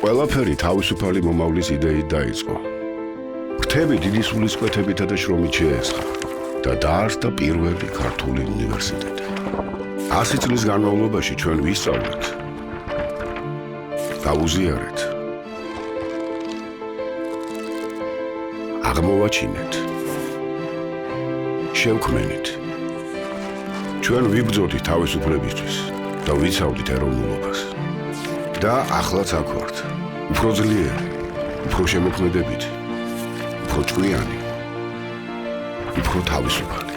ყველაფერი თავისუფალი მომავლის იდეით დაიწყო. ფრთები დიდი სულისკვეთებითა და შრომით შეესხა და დაარსდა პირველი ქართული უნივერსიტეტი. 100 წლის განმავლობაში ჩვენ ვისწავლეთ, გავუზიარეთ, აღმოვაჩინეთ, შევქმნით. ჩვენ ვიბრძოდით თავისუფლებისთვის და ვიცავდით ეროვნულობას. და ახლაც აქ ვართ, უფრო ძლიერი, უფრო შემოქმედებით, უფრო ჭკვიანი, უფრო თავისუფალი.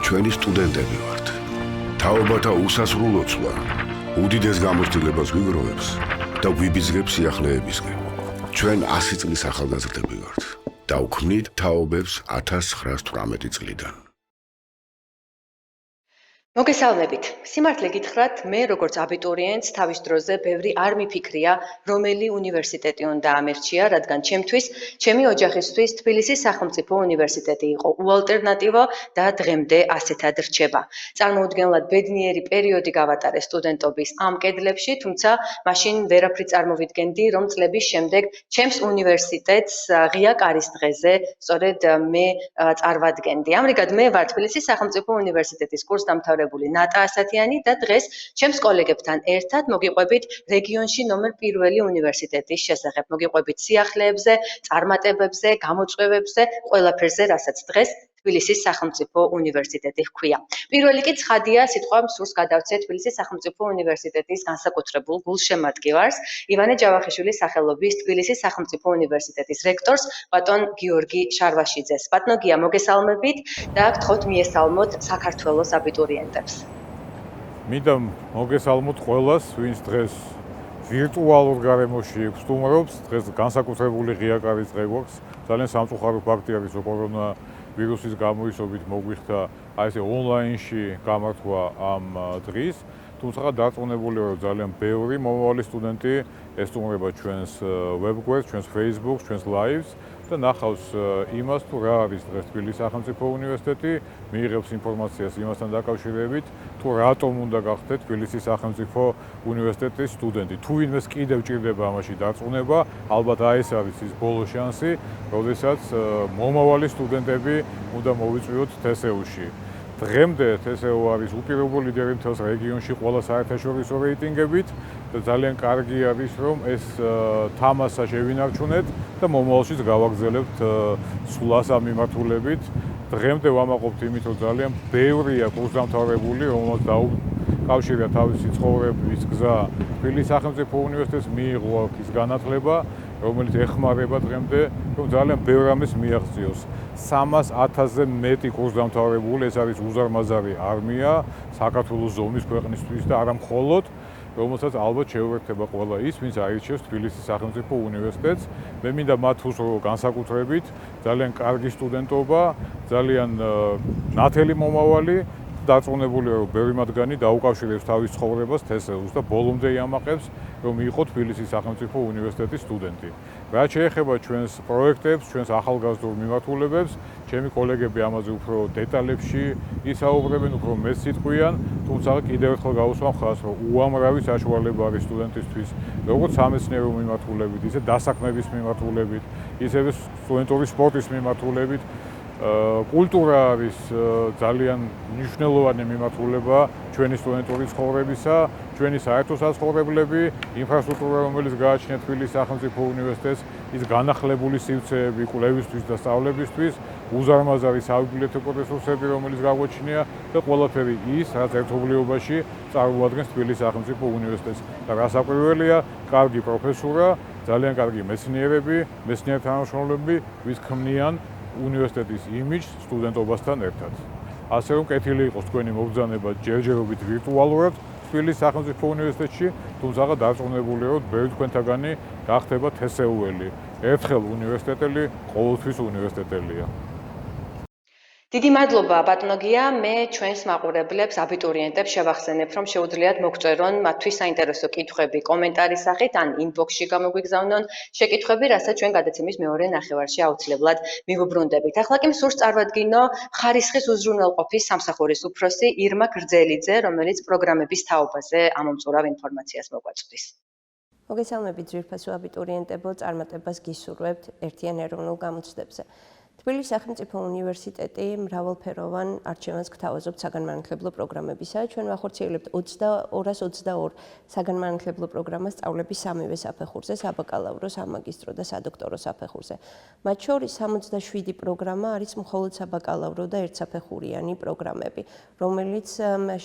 ჩვენი სტუდენტები ვართ. თაობათა უსასრულო ცვლა უდიდეს გამოცდილებას ვიგროვებს და გვიბიძგებს სიახლეებისკენ. ჩვენ 100 წლის ახალგაზრდები ვართ და ვქმნით თაობებს 1918 წლიდან. მოგესალმებით. სიმართლე გითხრათ, მე როგორც აბიტურიენტს თავის დროზე ბევრი არ მიფიქრია, რომელი უნივერსიტეტი უნდა ამერჩია, რადგან ჩემი ოჯახისთვის თბილისის სახელმწიფო უნივერსიტეტი იყო უალტერნატივო და დღემდე ასეთად რჩება. წარმოუდგენლად ბედნიერი პერიოდი გავატარე სტუდენტობის ამ კედლებში, თუმცა მაშინ ვერაფრით წარმოვიდგენდი, რომ წლების შემდეგ ჩემს უნივერსიტეტს ღია კარის დღეზე სწორედ მე წარმოვადგენდი. ამრიგად მე ვარ თბილისის სახელმწიფო უნივერსიტეტის კურსდამთავრებული ნატა ასათიანი და დღეს ჩემს კოლეგებთან ერთად მოგიყვებით რეგიონში ნომერ 1 უნივერსიტეტის შესახებ. მოგიყვებით სიახლეებზე, წარმატებებზე, გამოწვევებზე, ყველაფერზე, რასაც დღეს თბილისის სახელმწიფო უნივერსიტეტი ჰქვია. პირველი კი ცხადია, სიტყვა მსურს გადავცე თბილისის სახელმწიფო უნივერსიტეტის განსაკუთრებულ გულშემატკივარს, ივანე ჯავახიშვილის სახელობის თბილისის სახელმწიფო უნივერსიტეტის რექტორს, ბატონ გიორგი შარვაშიძეს. ბატონო გია, მოგესალმებით და გთხოვთ მიესალმოთ საქართველოს აბიტურიენტებს. მინდა მოგესალმოთ ყველას, ვინც დღეს ვირტუალურ გარემოში სტუმრობს, დღეს განსაკუთრებული ღია კარის დღე გვაქვს. ძალიან სამწუხარო ფაქტი არის, რომ კორონა ვირუსის გამოისობით მოგვიხდა აი ესე ონლაინში გამართვა ამ დღის, თუმცა დარწმუნებული ვარ, რომ ძალიან ბევრი მომავალი სტუდენტი ესტუმრება ჩვენს ვებგვერდს, ჩვენს Facebook-ს, ჩვენს live-ს და ნახავს იმას, თუ რა არის დღეს თბილისის სახელმწიფო უნივერსიტეტი, მიიღებს ინფორმაციას იმასთან დაკავშირებით, თუ რატომ უნდა გახდეთ თბილისის სახელმწიფო უნივერსიტეტის სტუდენტი. თუ ვინმეს კიდევ ჭირდება ამაში დარწმუნება, ალბათ აი ეს არის ის ბოლო შანსი, როდესაც მომავალი სტუდენტები უნდა მოვიწვიოთ თსუ-ში. დღემდე თსუ არის უპირობო ლიდერი მთელს რეგიონში ყველა საერთაშორისო რეიტინგებით და ძალიან კარგი არის, რომ ეს თამასა შევინარჩუნეთ და მომავალშიც გავაგრძელებთ სვლას ამ მიმართულებით. დღემდე ვამაყობთ იმით, რომ ძალიან ბევრია კურსდამთავრებული, რომელსაც დაუკავშირა თავისი ცხოვრების გზა თბილისის სახელმწიფო უნივერსიტეტს, მიიღო აქ ის განათლება, რომელიც ეხმარება დღემდე, რომ ძალიან ბევრ რამეს მიაღწიოს. 300,000-ზე მეტი კურსდამთავრებული, ეს არის უზარმაზარი არმია საქართველოს ზომის ქვეყნისთვის და არა მხოლოდ, რომელსაც ალბათ შეუერთება ყველა ის, ვინც აირჩევს თბილისის სახელმწიფო უნივერსიტეტს. მე მინდა მათ უსურვო განსაკუთრებით, ძალიან კარგი სტუდენტობა, ძალიან ნათელი მომავალი. დარწმუნებული ვარ, რომ ბევრი მათგანი დაუკავშირებს თავის ცხოვრებას თსუ-ს და ბოლომდე იამაყებს, რომ იყო თბილისის სახელმწიფო უნივერსიტეტის სტუდენტი. რაც შეეხება ჩვენს პროექტებს, ჩვენს ახალგაზრდულ მიმართულებებს, ჩემი კოლეგები ამაზე უფრო დეტალებში ისაუბრებენ, უფრო მეტსიტყვიან, თუმცა კიდევ ერთხელ გავუსვამ ხაზს, რომ უამრავი საშუალება არის სტუდენტისთვის, როგორც სამეცნიერო მიმართულებით, ისე დასაქმების მიმართულებით, ისევე სტუდენტური სპორტის მიმართულებით. კულტურა არის ძალიან მნიშვნელოვანი მიმართულება ჩვენი სტუდენტური ცხოვრებისა, ჩვენი საერთო საცხოვრებლები, ინფრასტრუქტურა, რომელიც გააჩნია თბილისის სახელმწიფო უნივერსიტეტს, ის განახლებული სივრცეები კვლევისთვის და სწავლებისთვის, უზარმაზარი საბიბლიოთეკო რესურსები, რომელიც გაგვაჩნია და ყველაფერი ის, რაც ერთობლიობაში წარმოადგენს თბილისის სახელმწიფო უნივერსიტეტს. და რასაკვირველია, კარგი პროფესურა, ძალიან კარგი მეცნიერები, მეცნიერ თანამშრომლები, ვის ქმნიან უნივერსიტეტის იმიჯს სტუდენტობასთან ერთად. ასე რომ კეთილი იყოს თქვენი მობრძანება ჯერჯერობით ვირტუალურად თბილისის სახელმწიფო უნივერსიტეტში, თუმცა დარწმუნებულია, რომ ბევრი თქვენთაგანი გახდება თსუ-ელი. ერთხელ უნივერსიტეტელი, ყოველთვის უნივერსიტეტელია. დიდი მადლობა ბატონო გია, მე ჩვენს მაყურებლებს, აბიტურიენტებს შევახსენებ, რომ შეუძლიათ მოგწერონ მათთვის საინტერესო კითხვები კომენტარის სახით ან ინბოქსში გამოგვიგზავნონ შეკითხვები, რასაც ჩვენ გადაცემის მეორე ნახევარში აუცილებლად მივუბრუნდებით. ახლა კი მსურს წარვადგინო ხარისხის უზრუნველყოფის სამსახურის უფროსი ირმა გრძელიძე, რომელიც პროგრამების თაობაზე ამომწურავ ინფორმაციას მოგვაწვდის. მოგესალმებით ძვირფასო აბიტურიენტებო, წარმატებას გისურვებთ ერთიან ეროვნულ გამოცდებზე. თბილისის სახელმწიფო უნივერსიტეტი მრავალფეროვან არჩევანს გთავაზობთ საგანმანათლებლო პროგრამებისა. ჩვენ ვახორციელებთ 222 საგანმანათლებლო პროგრამას სწავლების სამივე საფეხურზე, საბაკალავრო, სამაგისტრო და სადოქტორო საფეხურზე. მათ შორის 67 პროგრამა არის მხოლოდ საბაკალავრო და ერთსაფეხურიანი პროგრამები, რომელიც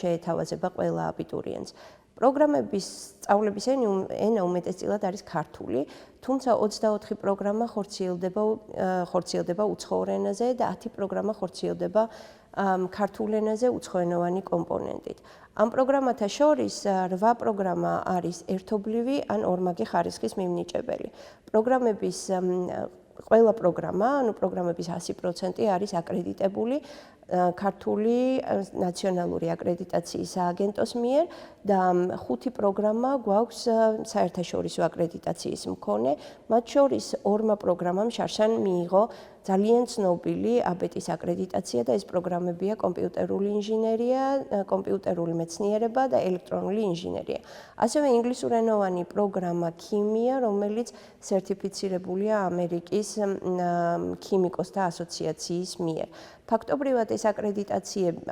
შეეთავაზება ყველა აბიტურიენტს. პროგრამების სწავლების ენა უმეტესწილად არის ქართული, თუმცა 24 პროგრამა ხორციელდება უცხოურ ენაზე და 10 პროგრამა ხორციელდება ქართულ ენაზე უცხოენოვანი კომპონენტით. ამ პროგრამათა შორის 8 პროგრამა არის ერთობლივი ან ორმაგი ხარისხის მიმნიჭებელი. პროგრამების ყველა პროგრამა, ანუ პროგრამების 100% არის აკრედიტებული ქართული ნაციონალური აკრედიტაციის სააგენტოს მიერ და 5 პროგრამა გვაქვს საერთაშორისო აკრედიტაციის მქონე, მათ შორის 2 პროგრამამ შარშან მიიღო ძალიან ცნობილი აბეტის აკრედიტაცია და ეს პროგრამებია კომპიუტერული ინჟინერია, კომპიუტერული მეცნიერება და ელექტრონული ინჟინერია. ასევე ინგლისურენოვანი პროგრამა ქიმია, რომელიც სერტიფიცირებულია ამერიკის ქიმიკოსთა ასოციაციის მიერ. ფაქტობრივად ეს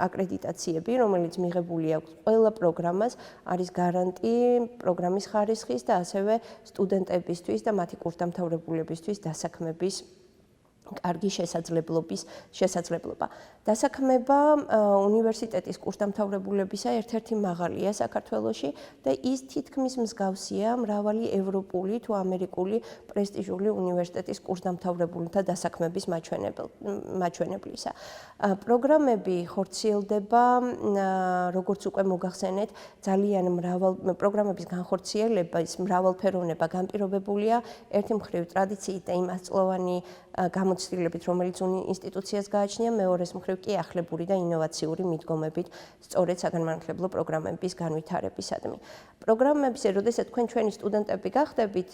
აკრედიტაციები, რომელიც მიღებული აქვს ყველა პროგრამას, არის გარანტი პროგრამის ხარისხის და ასევე სტუდენტებისთვის და მათი კურსდამთავრებულებისთვის დასაქმების კარგი შესაძლებლობა. დასაქმება უნივერსიტეტის კურსდამთავრებულებისა ერთ-ერთი მაღალია საქართველოში და ის თითქმის მსგავსია მრავალი ევროპული თუ ამერიკული პრესტიჟული უნივერსიტეტის კურსდამთავრებულთა დასაქმების მაჩვენებლისა. პროგრამები ხორციელდება, როგორც უკვე მოგახსენეთ, ძალიან პროგრამების განხორციელების მრავალფეროვნება განპირობებულია ერთი მხრივ ტრადიციით და იმასწლოვანი გამოცდილებით, რომელიც ინსტიტუციას გააჩნია, მეორეს მხრივ კი ახლებური და ინოვაციური მიდგომებით სწორედ საგანმანათლებლო პროგრამების განვითარებისადმი. პროგრამებზე, როდესაც თქვენ ჩვენი სტუდენტები გახდებით,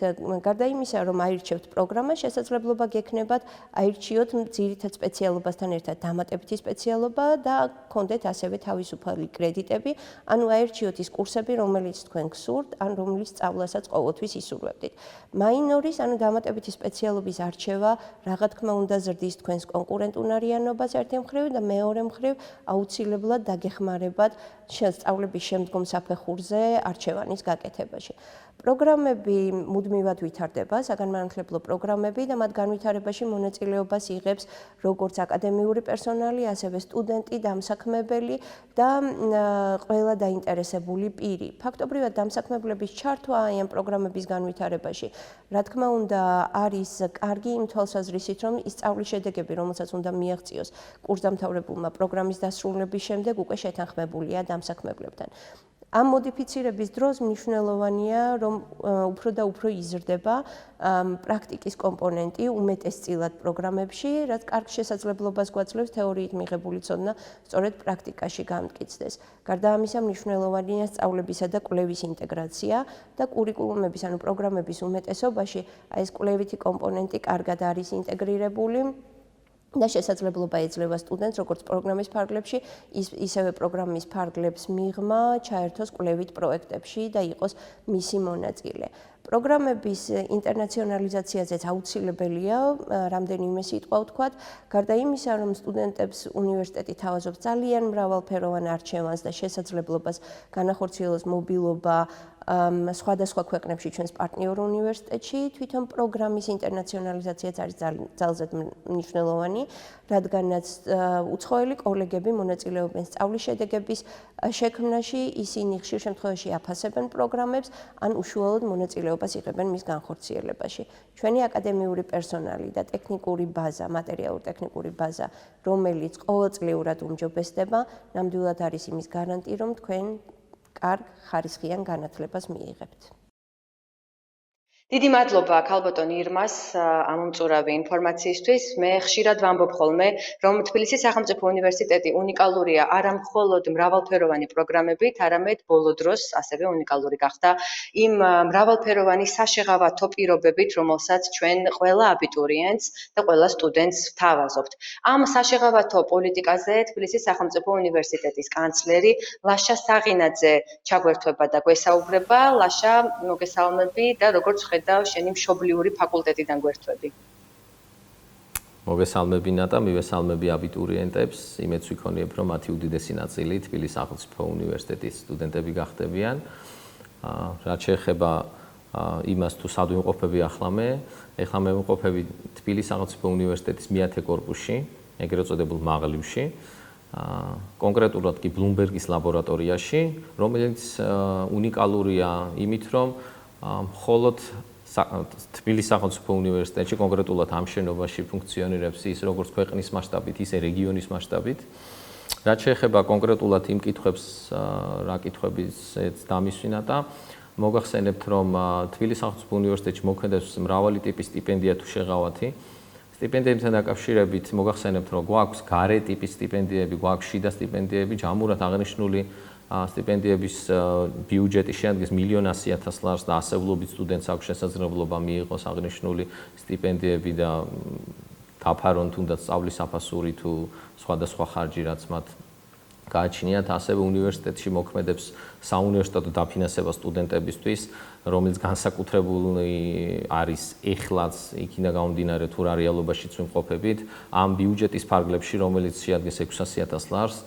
გარდა იმისა, რომ აირჩევთ პროგრამა, შესაძლებლობა გექნებათ აირჩიოთ ძირითად სპეციალობასთან ერთად დამატებითი სპეციალობა და გქონდეთ ასევე თავისუფალი კრედიტები, ანუ აირჩიოთ ის კურსები, რომელიც თქვენ გსურთ, ან რომლის სწავლასაც ყოველთვის ისურვებდით. მაინორის, ანუ დამატებითი სპეციალობის არჩევა რა თქმა უნდა ზრდის თქვენს კონკურენტუნარიანობას ერთი მხრივ და მეორე მხრივ აუცილებლად დაგეხმარებათ სწავლების შემდგომ საფეხურზე არჩევანის გაკეთებაში. პროგრამები მუდმივად ვითარდება, საგანმანათლებლო პროგრამები და მათ განვითარებაში მონაწილეობას იღებს როგორც აკადემიური პერსონალი, ასევე სტუდენტი, დამსაქმებელი და ყველა დაინტერესებული პირი. ფაქტობრივად დამსაქმებლების ჩართვა აი ამ პროგრამების განვითარებაში, რა თქმა უნდა, არის კარგი იმ თვალსაზრისით, რომ ის სწავლის შედეგები, რომელსაც უნდა მიაღწიოს კურსდამთავრებულმა პროგრამის დასრულების შემდეგ, უკვე შეთანხმებულია დამსაქმებლებთან. ამ მოდიფიცირების დროს მნიშვნელოვანია, რომ უფრო და უფრო იზრდება პრაქტიკის კომპონენტი უმეტესწილად პროგრამებში, რაც კარგ შესაძლებლობას გვაძლევს თეორიით მიღებული ცოდნა სწორედ პრაქტიკაში გამტკიცდეს. გარდა ამისა, მნიშვნელოვანია სწავლებისა და კვლევის ინტეგრაცია და კურიკულუმების, ანუ პროგრამების უმეტესობაში ეს კვლევითი კომპონენტი კარგად არის ინტეგრირებული. და შესაძლებლობა ეძლევა სტუდენტს როგორც პროგრამის ფარგლებში, ისევე პროგრამის ფარგლებს მიღმა ჩაერთოს კვლევით პროექტებში და იყოს მისი მონაწილე. პროგრამების ინტერნაციონალიზაციაზეც აუცილებელია რამდენიმე სიტყვა ვთქვათ, გარდა იმისა, რომ სტუდენტებს უნივერსიტეტი თავაზობს ძალიან მრავალფეროვან არჩევანს და შესაძლებლობას განახორციელოს მობილობა სხვადასხვა ქვეყნებში ჩვენს პარტნიორ უნივერსიტეტში, თვითონ პროგრამის ინტერნაციონალიზაციაც არის ძალზედ მნიშვნელოვანი, რადგანაც უცხოელი კოლეგები მონაწილეობენ სწავლის შედეგების შექმნაში, ისინი ხშირ შემთხვევაში აფასებენ პროგრამებს, ან უშუალოდ მონაწილეობას იღებენ მის განხორციელებაში. ჩვენი აკადემიური პერსონალი და ტექნიკური ბაზა, მატერიალურ-ტექნიკური ბაზა, რომელიც ყოველწლიურად უმჯობესდება, ნამდვილად არის იმის გარანტი, რომ თქვენ კარგ ხარისხიან განათლებას მიიღებთ. დიდი მადლობა ქალბატონ ირმას ამ უმწურავი ინფორმაციისთვის. მე ხშირად ვამბობ ხოლმე, რომ თბილისის სახელმწიფო უნივერსიტეტი უნიკალურია არა მხოლოდ მრავალფეროვანი პროგრამებით, არამედ ბოლო დროს ასევე უნიკალური გახდა იმ მრავალფეროვანი საშეღავათო პირობებით, რომელსაც ჩვენ ყველა აბიტურიენტს და ყველა სტუდენტს ვთავაზობთ. ამ საშეღავათო პოლიტიკაზე თბილისის სახელმწიფო უნივერსიტეტის კანცლერი ლაშა საღინაძე ჩაგვერთვება და გვესაუბრება. ლაშა, მოგესალმები და როგორც ხედავ, შენი მშობლიური ფაკულტეტიდან გვერთვები. მოგესალმები ნატა, მივესალმები აბიტურიენტებს. იმედს ვიქონიებ, რომ მათი უდიდესი ნაწილი თბილისის სახელმწიფო უნივერსიტეტის სტუდენტები გახდებიან. რაც შეეხება იმას, თუ სად ვიმყოფები ახლა მე ვიმყოფები თბილისის სახელმწიფო უნივერსიტეტის მეათე კორპუსში, ეგრეთ წოდებულ მაღლივში. კონკრეტულად კი ბლუმბერგის ლაბორატორიაში, რომელიც უნიკალურია იმით, რომ მხოლოდ თბილისის სახელმწიფო უნივერსიტეტში, კონკრეტულად ამ შენობაში ფუნქციონირებს ის როგორც ქვეყნის მასშტაბით, ისე რეგიონის მასშტაბით. რაც შეეხება კონკრეტულად იმ კითხვებს, რა კითხვებიც დამისვინა და მოგახსენებთ, რომ თბილისის სახელმწიფო უნივერსიტეტში მოქმედებს მრავალი ტიპის სტიპენდია თუ შეღავათი. სტიპენდიებთან დაკავშირებით მოგახსენებთ, რომ გვაქვს გარე ტიპის სტიპენდიები, გვაქვს შიდა სტიპენდიები, ჯამურად აღნიშნული სტიპენდიების ბიუჯეტი შეადგენს 1,100,000 ლარს და ასეულობით სტუდენტს აქვს შესაძლებლობა მიიღოს აღნიშნული სტიპენდიები და დაფარონ თუნდაც სწავლის საფასური თუ სხვადასხვა ხარჯი, რაც მათ გააჩნიათ. ასევე უნივერსიტეტში მოქმედებს საუნივერსიტეტო დაფინანსება სტუდენტებისთვის, რომელიც განსაკუთრებული არის ეხლაც იქიდან გამომდინარე თუ რა რეალობაშიც ვიმყოფებით. ამ ბიუჯეტის ფარგლებში, რომელიც შეადგენს 600,000 ლარს,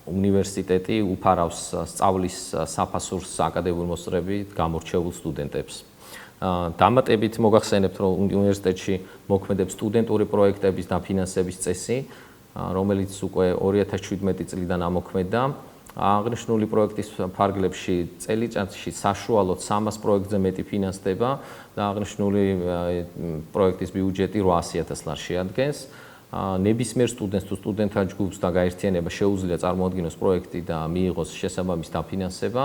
უნივერსიტეტი უფარავს სწავლის საფასურს აკადემიური მოსწრებით გამორჩეულ სტუდენტებს. დამატებით მოგახსენებთ, რომ უნივერსიტეტში მოქმედებს სტუდენტური პროექტების დაფინანსების წესი, რომელიც უკვე 2017 წლიდან ამოქმედა. აღნიშნული პროექტის ფარგლებში წელიწადში საშუალოდ 300 პროექტზე მეტი ფინანსდება და აღნიშნული პროექტის ბიუჯეტი 800,000 ლარს შეადგენს. ნებისმიერ სტუდენტს თუ სტუდენტთა ჯგუფს და გაერთიანება შეუძლია წარმოადგინოს პროექტი და მიიღოს შესაბამის დაფინანსება.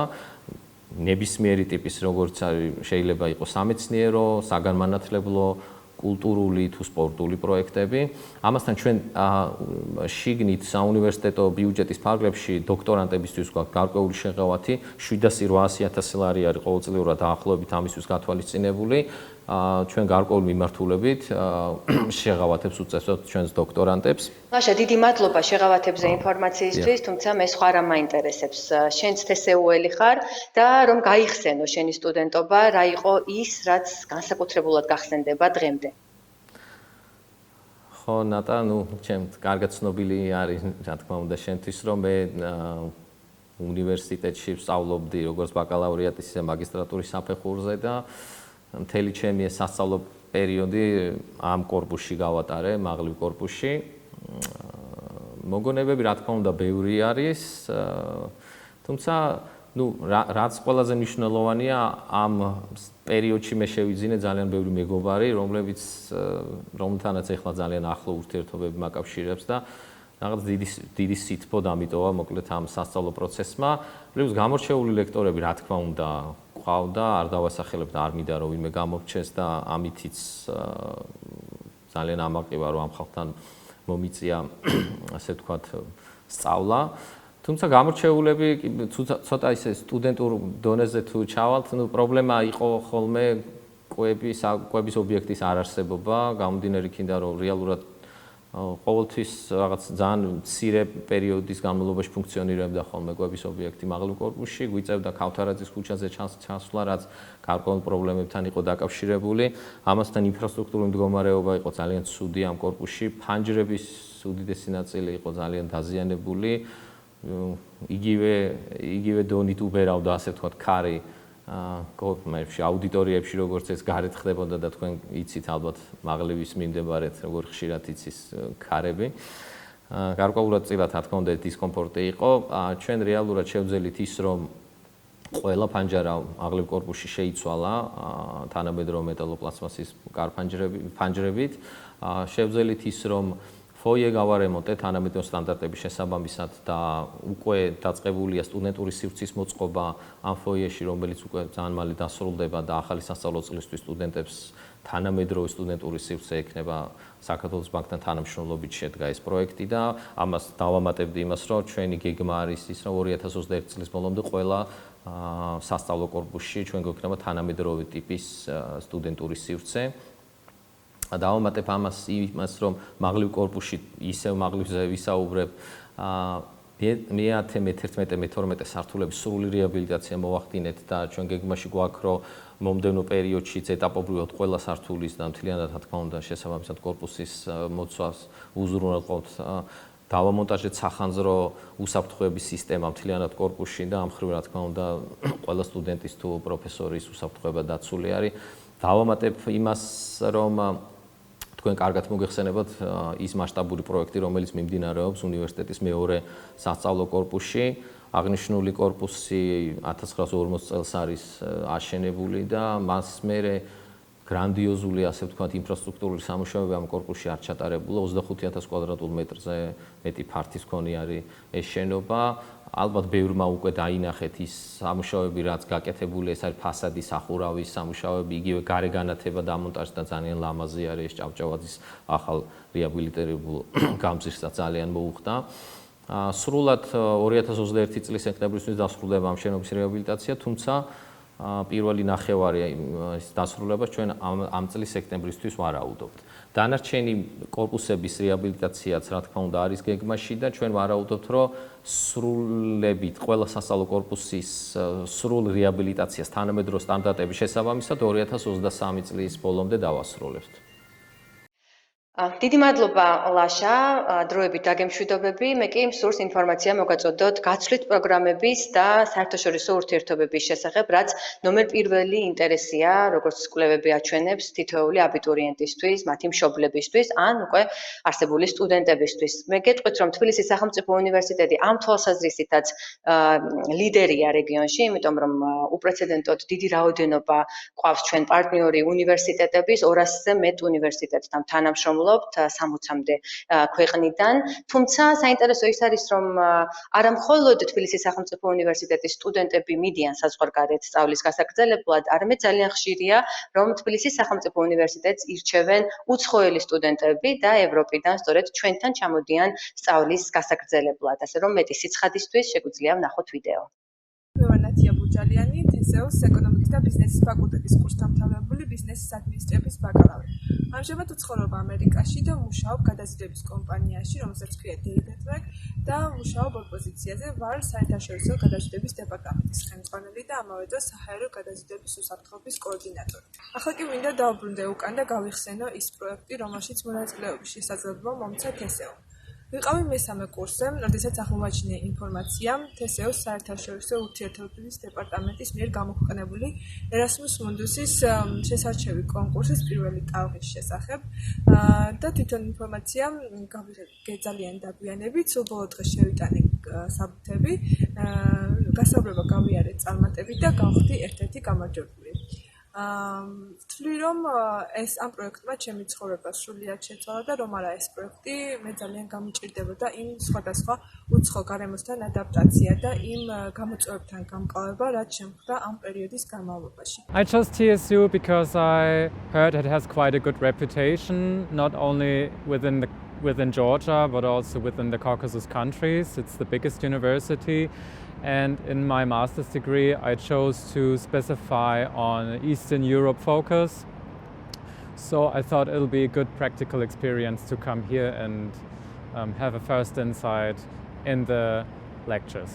ნებისმიერი ტიპის, როგორც არის, შეიძლება იყოს სამეცნიერო, საგანმანათლებლო, კულტურული თუ სპორტული პროექტები. ამასთან ჩვენ შიგნით საუნივერსიტეტო ბიუჯეტის ფარგლებში დოქტორანტებისთვის გვაქვს გარკვეული შეღავათი 700,000-800,000 ლარი არის ყოველწლიურად დაახლოებით ამისთვის გათვალისწინებული. ჩვენ გარკვეული მიმართულებით შეღავათებს უწევთ ჩვენს დოქტორანტებს. ლაშა, დიდი მადლობა შეღავათებზე ინფორმაციისთვის, თუმცა მე სხვა რამ მაინტერესებს. შენც თესეუელი ხარ და რომ გაიხსენო შენი სტუდენტობა, რა იყო ის, რაც განსაკუთრებულად გახსენდება დღემდე? ხო, ნატა, ჩემს კარგად ცნობილი არის, რა თქმა უნდა, შენთვის, რომ მე უნივერსიტეტში ვსწავლობდი როგორც ბაკალავრიატის, ისე მაგისტრატურის საფეხურზე და მთელი ჩემი სასწავლო პერიოდი ამ კორპუსში გავატარე, მაღლივ კორპუსში. მოგონებები, რა თქმა უნდა, ბევრი არის, თუმცა რაც ყველაზე მნიშვნელოვანია, ამ პერიოდში მე შევიძინე ძალიან ბევრი მეგობარი, რომლთანაც ეხლა ძალიან ახლო ურთიერთობები მაკავშირებს და რაღაც დიდი სითბო დამიტოვა მოკლედ ამ სასწავლო პროცესმა. პლუს გამორჩეული ლექტორები, რა თქმა უნდა, ყავდა, არ დავასახელებ და არ მინდა რომ ვინმე გამორჩეს და ამითიც ძალიან ამაყივა რომ ამ ხალხთან მომიწია, ასე ვთქვათ, სწავლა. თუმცა გამორჩეულები ცოტა ისე სტუდენტურ დონეზე თუ ჩავალთ, პრობლემა იყო ხოლმე კვების ობიექტის არარსებობა, გამომდინარე იქიდან რომ რეალურად ყოველთვის რაღაც ძალიან მცირე პერიოდის განმავლობაში ფუნქციონირებდა ხოლმე კვების ობიექტი მაღლივ კორპუსში, გვიწევდა ქავთარაძის ქუჩაზე ჩასვლა, რაც გარკვეულ პრობლემებთან იყო დაკავშირებული. ამასთან ინფრასტრუქტურული მდგომარეობა იყო ძალიან ცუდი ამ კორპუსში, ფანჯრების უდიდესი ნაწილი იყო ძალიან დაზიანებული. იგივე დონით უბერავდა, ასე ვთქვათ, ქარი აუდიტორიებში, როგორც ეს გარეთ ხდებოდა და თქვენ იცით ალბათ მაღლივის მიმდებარედ, როგორ ხშირად იცის ქარები. გარკვეულად წილად, რა თქმა უნდა, დისკომფორტი იყო. ჩვენ რეალურად შევძელით ის, რომ ყველა ფანჯარა მაღლივ კორპუსში შეიცვალა თანამედროვე მეტალოპლასტმასის კარფანჯრებით. შევძელით ის, რომ ფოიე გავარემონტეთ თანამედროვე სტანდარტების შესაბამისად და უკვე დაწყებულია სტუდენტური სივრცის მოწყობა ამ ფოიეში, რომელიც უკვე ძალიან მალე დასრულდება და ახალი სასწავლო წლისთვის სტუდენტებს თანამედროვე სტუდენტური სივრცე ექნება საქართველოს ბანკთან თანამშრომლობით შედგა ეს პროექტი და ამას დავამატებდი იმას, რომ ჩვენი გეგმა არის ის, რომ 2021 წლის ბოლომდე ყველა სასწავლო კორპუსში ჩვენ გვექნება თანამედროვე ტიპის სტუდენტური სივრცე. დავამატებ ამას იმას, რომ მაღლივ კორპუსში ისევ მაღლივზე ვისაუბრებ მე-10, მე-11, მე-12 სართულების სრული რეაბილიტაცია მოვახდინეთ და ჩვენ გეგმაში გვაქვს, რომ მომდევნო პერიოდშიც ეტაპობრივად ყველა სართულის და მთლიანად რა თქმა უნდა შესაბამისად კორპუსის მოცვას უზრუნველყოფთ. დავამონტაჟეთ სახანძრო უსაფრთხოების სისტემა მთლიანად კორპუსში და ამ მხრივ რა თქმა უნდა ყველა სტუდენტის თუ პროფესორის უსაფრთხოება დაცული არის. დავამატებ იმას, რომ თქვენ კარგად მოგეხსენებათ ის მასშტაბური პროექტი, რომელიც მიმდინარეობს უნივერსიტეტის მეორე სასწავლო კორპუსში. აღნიშნული კორპუსი 1940 წელს არის აშენებული და მას მერე გრანდიოზული, ასე ვთქვათ, ინფრასტრუქტურული სამუშაოები ამ კორპუსში არ ჩატარებულა. 25,000 კვადრატულ მეტრზე მეტი ფართის მქონე არის ეს შენობა. ალბათ ბევრმა უკვე დაინახეთ ის სამუშაოები, რაც გაკეთებული, ეს არის ფასადის სახურავის სამუშაოები, იგივე გარე განათება დამონტაჟდა და ძალიან ლამაზი არის ეს ჭავჭავაძის ახალ რეაბილიტირებულ გამზირსაც ძალიან მოუხდა. სრულად 2021 წლის სექტემბრისთვის დასრულდება ამ შენობის რეაბილიტაცია, თუმცა პირველი ნახევარი ის დასრულებას ჩვენ ამ წლის სექტემბრისთვის ვარაუდობთ. დანარჩენი კორპუსების რეაბილიტაციაც რა თქმა უნდა არის გეგმაში და ჩვენ ვარაუდობთ, რომ სრულებით ყველა სასწავლო კორპუსის სრულ რეაბილიტაციას თანამედროვე სტანდარტების შესაბამისად 2023 წლის ბოლომდე დავასრულებთ. დიდი მადლობა ლაშა, დროებით დაგემშვიდობები. მე კი მსურს ინფორმაცია მოგაწოდოთ გაცვლით პროგრამების და საერთაშორისო ურთიერთობების შესახებ, რაც ნომერ პირველი ინტერესია, როგორც კვლევები აჩვენებს თითოეული აბიტურიენტისთვის, მათი მშობლებისთვის, ან უკვე არსებული სტუდენტებისთვის. მე გეტყვით, რომ თბილისის სახელმწიფო უნივერსიტეტი ამ თვალსაზრისითაც ლიდერია რეგიონში, იმიტომ რომ უპრეცედენტოდ დიდი რაოდენობა ყავს ჩვენ პარტნიორი უნივერსიტეტების 200-ზე მეტ უნივერსიტეტთან თანამშრომლობთ 60-მდე ქვეყნიდან. თუმცა საინტერესო ის არის, რომ არა მხოლოდ თბილისის სახელმწიფო უნივერსიტეტის სტუდენტები მიდიან საზღვარგარეთ სწავლის გასაგრძელებლად, არამედ ძალიან ხშირია, რომ თბილისის სახელმწიფო უნივერსიტეტს ირჩევენ უცხოელი სტუდენტები და ევროპიდან სწორედ ჩვენთან ჩამოდიან სწავლის გასაგრძელებლად. ასე რომ მეტი სიცხადისთვის შეგვიძლია ვნახოთ ვიდეო. ნათია ბუჯალიანი, თსუ-ში ეკონომიკის და ბიზნესის ფაკულტეტის კურსდამთავრებული ბიზნესის ადმინისტრების ბაკალავრი. ამჟამად ვცხოვრობ ამერიკაში და ვმუშაობ გადაზიდვების კომპანიაში, რომელსაც ქვია დეიბეტვეკ და ვმუშაობ ორ პოზიციაზე, ვარ საერთაშორისო გადაზიდვების დეპარტამენტის ხელმძღვანელი და ამავე დროს საჰაერო გადაზიდვების უსაფრთხოების კოორდინატორი. ახლა კი მინდა დავბრუნდე უკან და გავიხსენო ის პროექტი, რომელშიც მონაწილეობის შესაძლებლობა მომცა თსუ. ვიყავი მესამე კურსზე, როდესაც აღმოაჩინე ინფორმაცია თსუ-ს საერთაშორისო ურთიერთობების დეპარტამენტის მიერ გამოქვეყნებული ერასმუს მუნდუსის შესარჩევი კონკურსის პირველი ტალღის შესახებ და თვითონ ინფორმაცია გავიღე ძალიან დაგვიანებით, სულ ბოლო დღეს შევიტანე საბუთები, გასაუბრება გავიარე წარმატებით და გავხდი ერთ-ერთი გამარჯვებული. ვთვლი რომ ეს ამ პროექტმა ჩემი ცხოვრება სრულიად შეცვალა და რომ არა ეს პროექტი მე ძალიან გამიჭირდებოდა იმ სხვადასხვა უცხო გარემოსთან ადაპტაცია და იმ გამოწვევებთან გამკლავება, რაც შემხდა ამ პერიოდის განმავლობაში. I chose TSU because I heard it has quite a good reputation, not only within Georgia, but also within the Caucasus countries. It's the biggest university. And in my master's degree, I chose to specify on Eastern Europe focus. So I thought it'll be a good practical experience to come here and have a first insight in the lectures.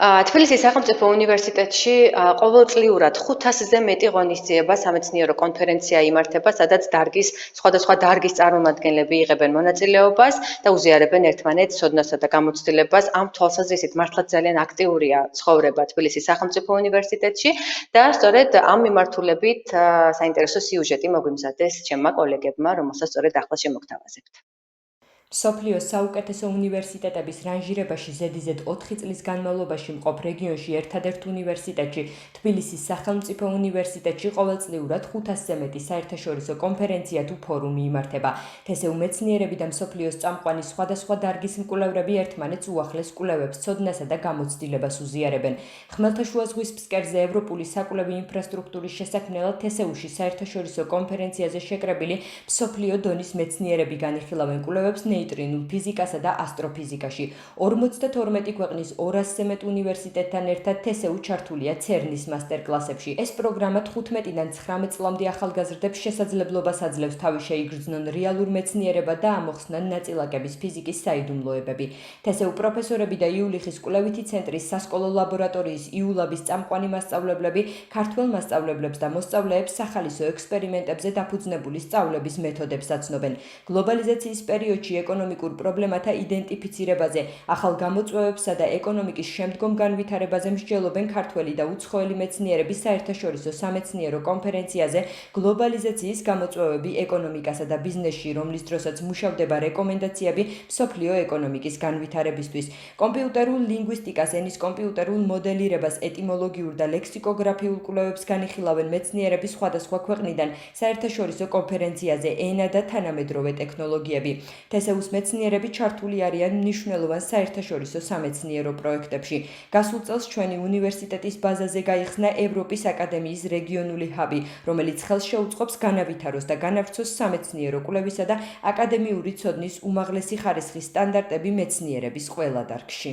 თბილისის სახელმწიფო უნივერსიტეტში ყოველწლიურად 500-ზე მეტი ღონისძიება სამეცნიერო კონფერენცია იმართება, სადაც სხვადასხვა დარგის წარმომადგენლები იღებენ მონაწილეობას და უზიარებენ ერთმანეთს ცოდნასა და გამოცდილებას. ამ თვალსაზრისით მართლაც ძალიან აქტიურია ცხოვრება თბილისის სახელმწიფო უნივერსიტეტში და სწორედ ამ მიმართულებით საინტერესო სიუჟეტი მოგვიმზადეს ჩემმა კოლეგებმა, რომელსაც სწორედ ახლა შემოგთავაზებთ. მსოფლიოს საუკეთესო უნივერსიტეტების რანჟირებაში ზედიზედ 4 წლის განმავლობაში მყოფ რეგიონში ერთადერთ უნივერსიტეტში, თბილისის სახელმწიფო უნივერსიტეტში ყოველწლიურად 500-ზე მეტი საერთაშორისო კონფერენცია თუ ფორუმი იმართება. თსუ მეცნიერები და მსოფლიოს წამყვანი სხვადასხვა დარგის მკვლევრები ერთმანეთს უახლეს კვლევებს, ცოდნასა და გამოცდილებას უზიარებენ. ხმელთაშუა ზღვის ფსკერზე ევროპული საკვლევი ინფრასტრუქტურის შესაქმნელად თსუ-ში საერთაშორისო კონფერენციაზე შეკრებილი მსოფლიო დონის მეცნიერები განიხილავენ კვლევებს ნეიტრინულ ფიზიკასა და ასტროფიზიკაში. 52 ქვეყნის 200-ზე მეტ უნივერსიტეტთან ერთად თსუ ჩართულია ცერნის მასტერკლასებში. ეს პროგრამა 15-დან 19 წლამდე ახალგაზრდებს შესაძლებლობას აძლევს თავი შეიგრძნონ რეალურ მეცნიერებად და ამოხსნან ნაწილაკების ფიზიკის საიდუმლოებები. თსუ პროფესორები და იულიხის კვლევითი ცენტრის სასკოლო ლაბორატორიის იულაბის წამყვანი მასწავლებლები ქართველ მასწავლებლებს და მოსწავლეებს სახალისო ექსპერიმენტებზე დაფუძნებული სწავლების მეთოდებს აცნობენ. გლობალიზაციის პერიოდში ეკონომიკურ პრობლემათა იდენტიფიცირებაზე, ახალ გამოწვევებსა და ეკონომიკის შემდგომ განვითარებაზე მსჯელობენ ქართველი და უცხოელი მეცნიერების საერთაშორისო სამეცნიერო კონფერენციაზე გლობალიზაციის გამოწვევები ეკონომიკასა და ბიზნესში, რომლის დროსაც მუშავდება რეკომენდაციები მსოფლიო ეკონომიკის განვითარებისთვის. კომპიუტერულ ლინგვისტიკას, ენის კომპიუტერულ მოდელირებას, ეტიმოლოგიურ და ლექსიკოგრაფიულ კვლევებს განიხილავენ მეცნიერები სხვადასხვა ქვეყნიდან საერთაშორისო კონფერენციაზე ენა და თანამედროვე ტექნოლოგიები. თსუ-ს მეცნიერები ჩართული არიან მნიშვნელოვან საერთაშორისო სამეცნიერო პროექტებში. გასულ წელს ჩვენი უნივერსიტეტის ბაზაზე გაიხსნა ევროპის აკადემიის რეგიონული ჰაბი, რომელიც ხელს შეუწყობს განავითაროს და განავრცოს სამეცნიერო კვლევისა და აკადემიური ცოდნის უმაღლესი ხარისხის სტანდარტები მეცნიერების ყველა დარგში.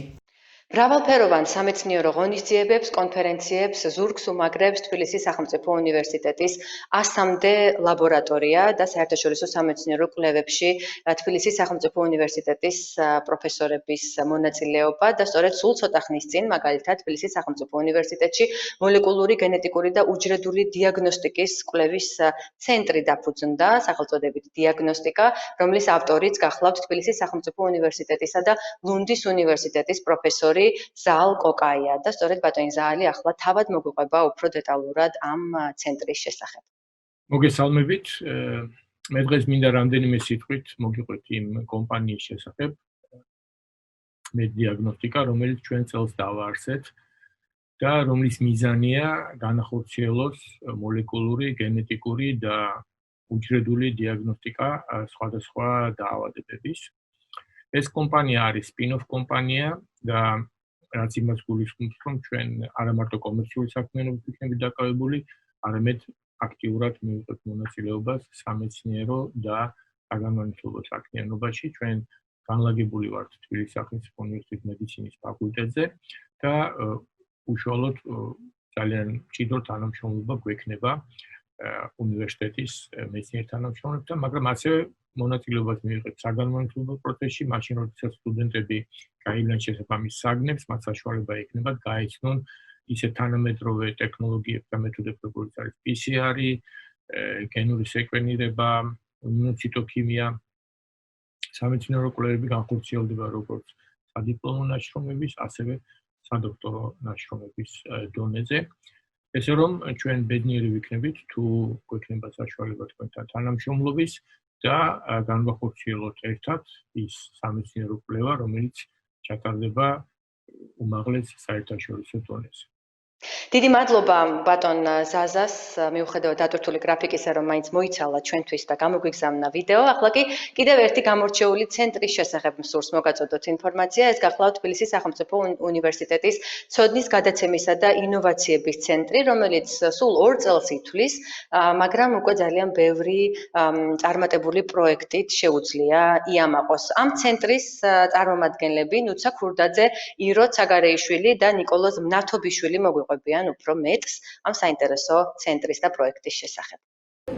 მრავალფეროვან სამეცნიერო ღონისძიებებს, კონფერენციებს, ზურგს უმაგრებს თბილისის სახელმწიფო უნივერსიტეტის 100-მდე ლაბორატორია და საერთაშორისო სამეცნიერო კვლევებში თბილისის სახელმწიფო უნივერსიტეტის პროფესორების მონაწილეობა და სწორედ სულ ცოტა ხნის წინ, მაგალითად, თბილისის სახელმწიფო უნივერსიტეტში მოლეკულური, გენეტიკური და უჯრედული დიაგნოსტიკის კვლევის ცენტრი დაფუძნდა, სახელწოდებით დიაგნოსტიკა, რომლის ავტორიც გახლავთ თბილისის სახელმწიფო უნივერსიტეტისა და ლუნდის უნივერსიტეტის პროფესორი ზაალ კოკაია და სწორედ ბატონი ზაალი ახლა თავად მოგვიყვება უფრო დეტალურად ამ ცენტრის შესახებ. მოგესალმებით. მე დღეს მინდა რამდენიმე სიტყვით მოგიყვეთ იმ კომპანიის შესახებ, მედიაგნოსტიკა, რომელიც ჩვენ წელს დავაარსეთ და რომლის მიზანია განახორციელოს მოლეკულური, გენეტიკური და უჯრედული დიაგნოსტიკა სხვადასხვა დაავადებების. ეს კომპანია არის spin-off კომპანია და რაც იმას გულისხმობს, რომ ჩვენ არა მარტო კომერციული საქმიანობით ვიქნებით დაკავებული, არამედ აქტიურად მივიღებთ მონაწილეობას სამეცნიერო და საგანმანათლებლო საქმიანობაში. ჩვენ განლაგებული ვართ თბილისის სახელმწიფო უნივერსიტეტის მედიცინის ფაკულტეტზე და უშუალოდ ძალიან მჭიდრო თანამშრომლობა გვექნება უნივერსიტეტის მეცნიერ თანამშრომლებთან, მაგრამ ასევე მონაწილეობას მივიღებთ საგანმანათლებლო პროცესში, მაშინ როდესაც სტუდენტები გაივლიან შესაბამის საგნებს, მათ საშუალება ექნებათ გაეცნონ ისე თანამედროვე ტექნოლოგიებს და მეთოდებს, როგორც არის PCR-ი, გენური სეკვენირება, იმუნოციტოქიმია. სამეცნიერო კვლევები განხორციელდება როგორც სადიპლომო ნაშრომების, ასევე სადოქტორო ნაშრომების დონეზე. ესე რომ ჩვენ ბედნიერი ვიქნებით თუ გვექნება საშუალება თქვენთან თანამშრომლობის და განვახორციელოთ ერთად ის სამეცნიერო კვლევა, რომელიც ჩატარდება უმაღლეს საერთაშორისო დონეზე. დიდი მადლობა ბატონ ზაზას, მიუხედავად დატვირთული გრაფიკისა, რომ მაინც მოიცალა ჩვენთვის და გამოგვიგზავნა ვიდეო. ახლა კი კიდევ ერთი გამორჩეული ცენტრის შესახებ მსურს მოგაწოდოთ ინფორმაცია. ეს გახლავთ თბილისის სახელმწიფო უნივერსიტეტის ცოდნის გადაცემისა და ინოვაციების ცენტრი, რომელიც სულ 2 წელს ითვლის, მაგრამ უკვე ძალიან ბევრი წარმატებული პროექტით შეუძლია იამაყოს. ამ ცენტრის წარმომადგენლები ნუცა ქურდაძე, ირო ცაგარეიშვილი და ნიკოლოზ მნათობიშვილი მოგვიყვებიან უფრო მეტს ამ საინტერესო ცენტრის და პროექტის შესახებ.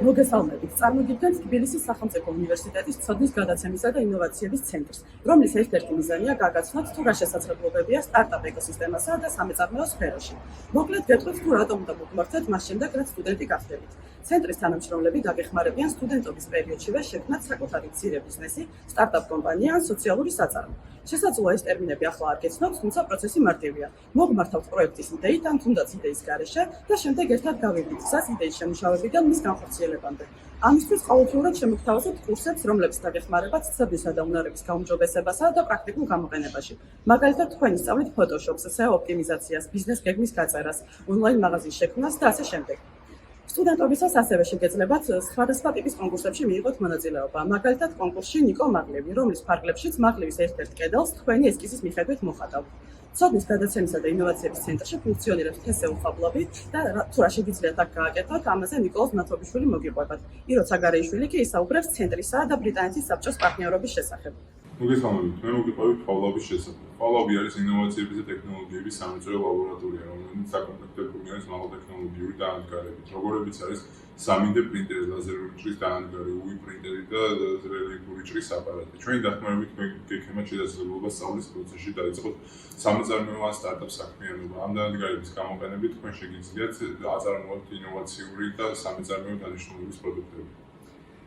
მოგესალმებით. წარმოგიდგენთ თბილისის სახელმწიფო უნივერსიტეტის ცოდნის გადაცემისა და ინოვაციების ცენტრს, რომლის ერთ-ერთი მიზანია გაგაცნოთ თუ რა შესაძლებლობებია სტარტაპ ეკოსისტემასა და სამეწარმეო სფეროში. მოკლედ გეტყვით თუ რატომ უნდა მოგმართეთ მას შემდეგ, რაც სტუდენტი გახდებით. ცენტრის თანამშრომლები დაგეხმარებიან სტუდენტობის პერიოდშივე შექმნათ საკუთარი მცირე ბიზნესი, სტარტაპ კომპანია ან სოციალური საწარმო. შესაძლოა ეს ტერმინები ახლა არ გეცნობთ, თუმცა პროცესი მარტივია. მოგმართავთ პროექტის იდეით ან თუნდაც იდეის გარეშე და შემდეგ ერთად გავივლით გზას იდეის შემუშავებიდან მის განხორციელებამდე. გახორციელებამდე. ამისთვის ყოველდღიურად შემოგთავაზებთ კურსებს, რომლებიც დაგეხმარებათ ცდისა და უნარების გაუმჯობესებასა და პრაქტიკულ გამოყენებაში. მაგალითად, თქვენი სწავლით Photoshop-ს, SEO ოპტიმიზაციას, ბიზნეს გეგმის გაწერას, ონლაინ მაღაზიის შექმნას და ასე შემდეგ. სტუდენტობისას ასევე შეგეძლებათ სხვადასხვა ტიპის კონკურსებში მიიღოთ მონაწილეობა. მაგალითად, კონკურსში ნიკო მაღლივი, რომლის ფარგლებშიც მაღლივის ერთ-ერთ კედელს თქვენი ესკიზის მიხედვით მოხატავთ. ცოდნის გადაცემისა და ინოვაციების ცენტრში ფუნქციონირებს TSU ხაბლები და თუ რა შეგიძლიათ აქ გააკეთოთ, ამაზე ნიკოლოზ ნათობიშვილი მოგიყვებათ. ირო ცაგარეიშვილი კი ისაუბრებს ცენტრისა და ბრიტანეთის საბჭოს პარტნიორობის შესახებ. მოგესალმებით, მე მოგიყვებით ფავლაბის შესახებ. ფავლაბი არის ინოვაციების და ტექნოლოგიების სამეცნიერო ლაბორატორია, რომელიც საკონტაქტებული არის მაღალ ტექნოლოგიური დაანადგარებით, როგორებიც არის 3D პრინტერი, ლაზერული ჭრის დაანადგარი, UV პრინტერი და რელიეფური ჭრის აპარატი. ჩვენი დახმარებით გექნებათ შესაძლებლობა სწავლის პროცესში დაიწყოთ სამეწარმეო ან სტარტაპ საქმიანობა. ამ დაანადგარების გამოყენებით თქვენ შეგიძლიათ აწარმოოთ ინოვაციური და სამეწარმეო დანიშნულების პროდუქტები.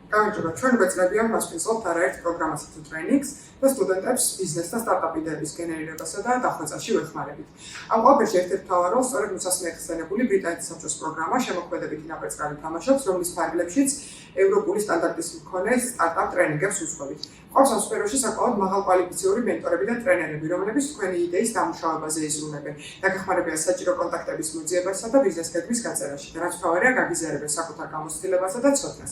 გამარჯობა, ჩვენ გვეწლებიან მასპინძლობთ არაერთ პროგრამასა თუ ტრეინინგს და სტუდენტებს ბიზნეს და სტარტაპ იდეების გენერირებასა და დახვეწაში ვეხმარებით. ამ ყველაფერში ერთ-ერთ მთავარ როლს სწორედ მოსასმეხსენებული ბრიტანეთის საბჭოს პროგრამა შემოქმედებითი ნაპერწკალი თამაშობს, რომლის ფარგლებშიც ევროპული სტანდარტის მქონე სტარტაპ ტრეინინგებს უძღვებით. ყავს ამ სფეროში საკმაოდ მაღალკვალიფიციური მენტორები და ტრენერები, რომლებიც თქვენი იდეის დამუშავებაზე იზრუნებენ. დაგეხმარებიან საჭირო კონტაქტების მოძიებასა და ბიზნეს გეგმის გაწერაში და რაც მთავარია, გაგიზიარებენ საკუთარ გამოცდილებასა და ცოდნას.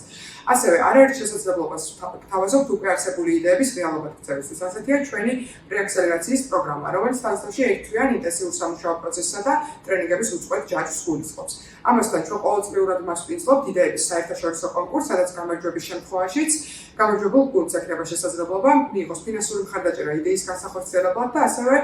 ასევე არაერთ შესაძლებლობას გთავაზობთ უკვე არსებული იდეების რეალობად გწევისთვის. ასეთია ჩვენი პრეაქსელერაციის პროგრამა, რომელიც თავისთავში ერთთვიან ინტენსიურ სამუშაო პროცესსა და ტრენინგების უწყვეტ ჯაჭვს გულისხმობს. ამასთან ჩვენ ყოველწლიურად მასპინძლობთ იდეების საერთაშორისო კონკურსს, სადაც გამარჯვების შემთხვევაშიც გამარჯვებულ გუნდს ექნება შესაძლებლობა მიიღოს ფინანსური მხარდაჭერა იდეის განსახორციელებლად და ასევე